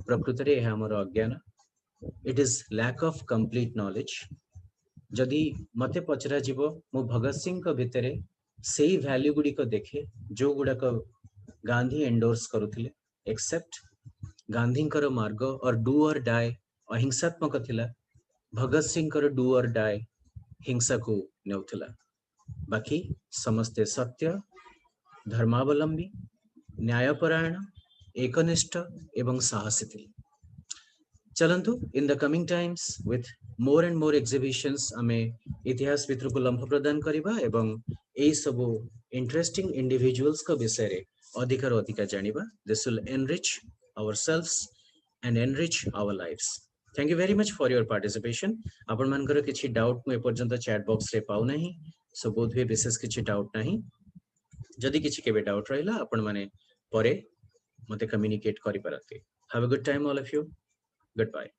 प्रकृत रे हमर अज्ञान. It is lack of complete knowledge. जदि मते पचरा जीवो मु भगत सिंह को भितरे सेही वैल्यू गुडी को देखे जो गुडा को गांधी एंडोर्स करुथिले एक्सेप्ट गांधी कर मार्ग और डू और डाई अहिंसात्मक थिला. भगत सिंह कर डू और डाई हिंसा को नेउथिला. बाकी समस्ते सत्य धर्मावलंबी न्यायपरायण एकनिष्ठ एवं साहसी थे. चलंतु in the coming times with more and more exhibitions आमे इतिहास भितर को लंब प्रदान करिबा एवं एई सब इंटरेस्टिंग इंडिविजुअल्स को विषय रे अधिकार अधिकार जानिबा. This will enrich ourselves and enrich our lives. Thank you very much for your participation. आपण मानकर किछि डाउट मु ए पर्यंत चैट बॉक्स रे पाउ नाही. सो बोध वे विशेष किछि डाउट नाही. जदि किछि केबे डाउट रहिला आपण माने परे मते कम्युनिकेट करि परते. Have a good time all of you. Good bye.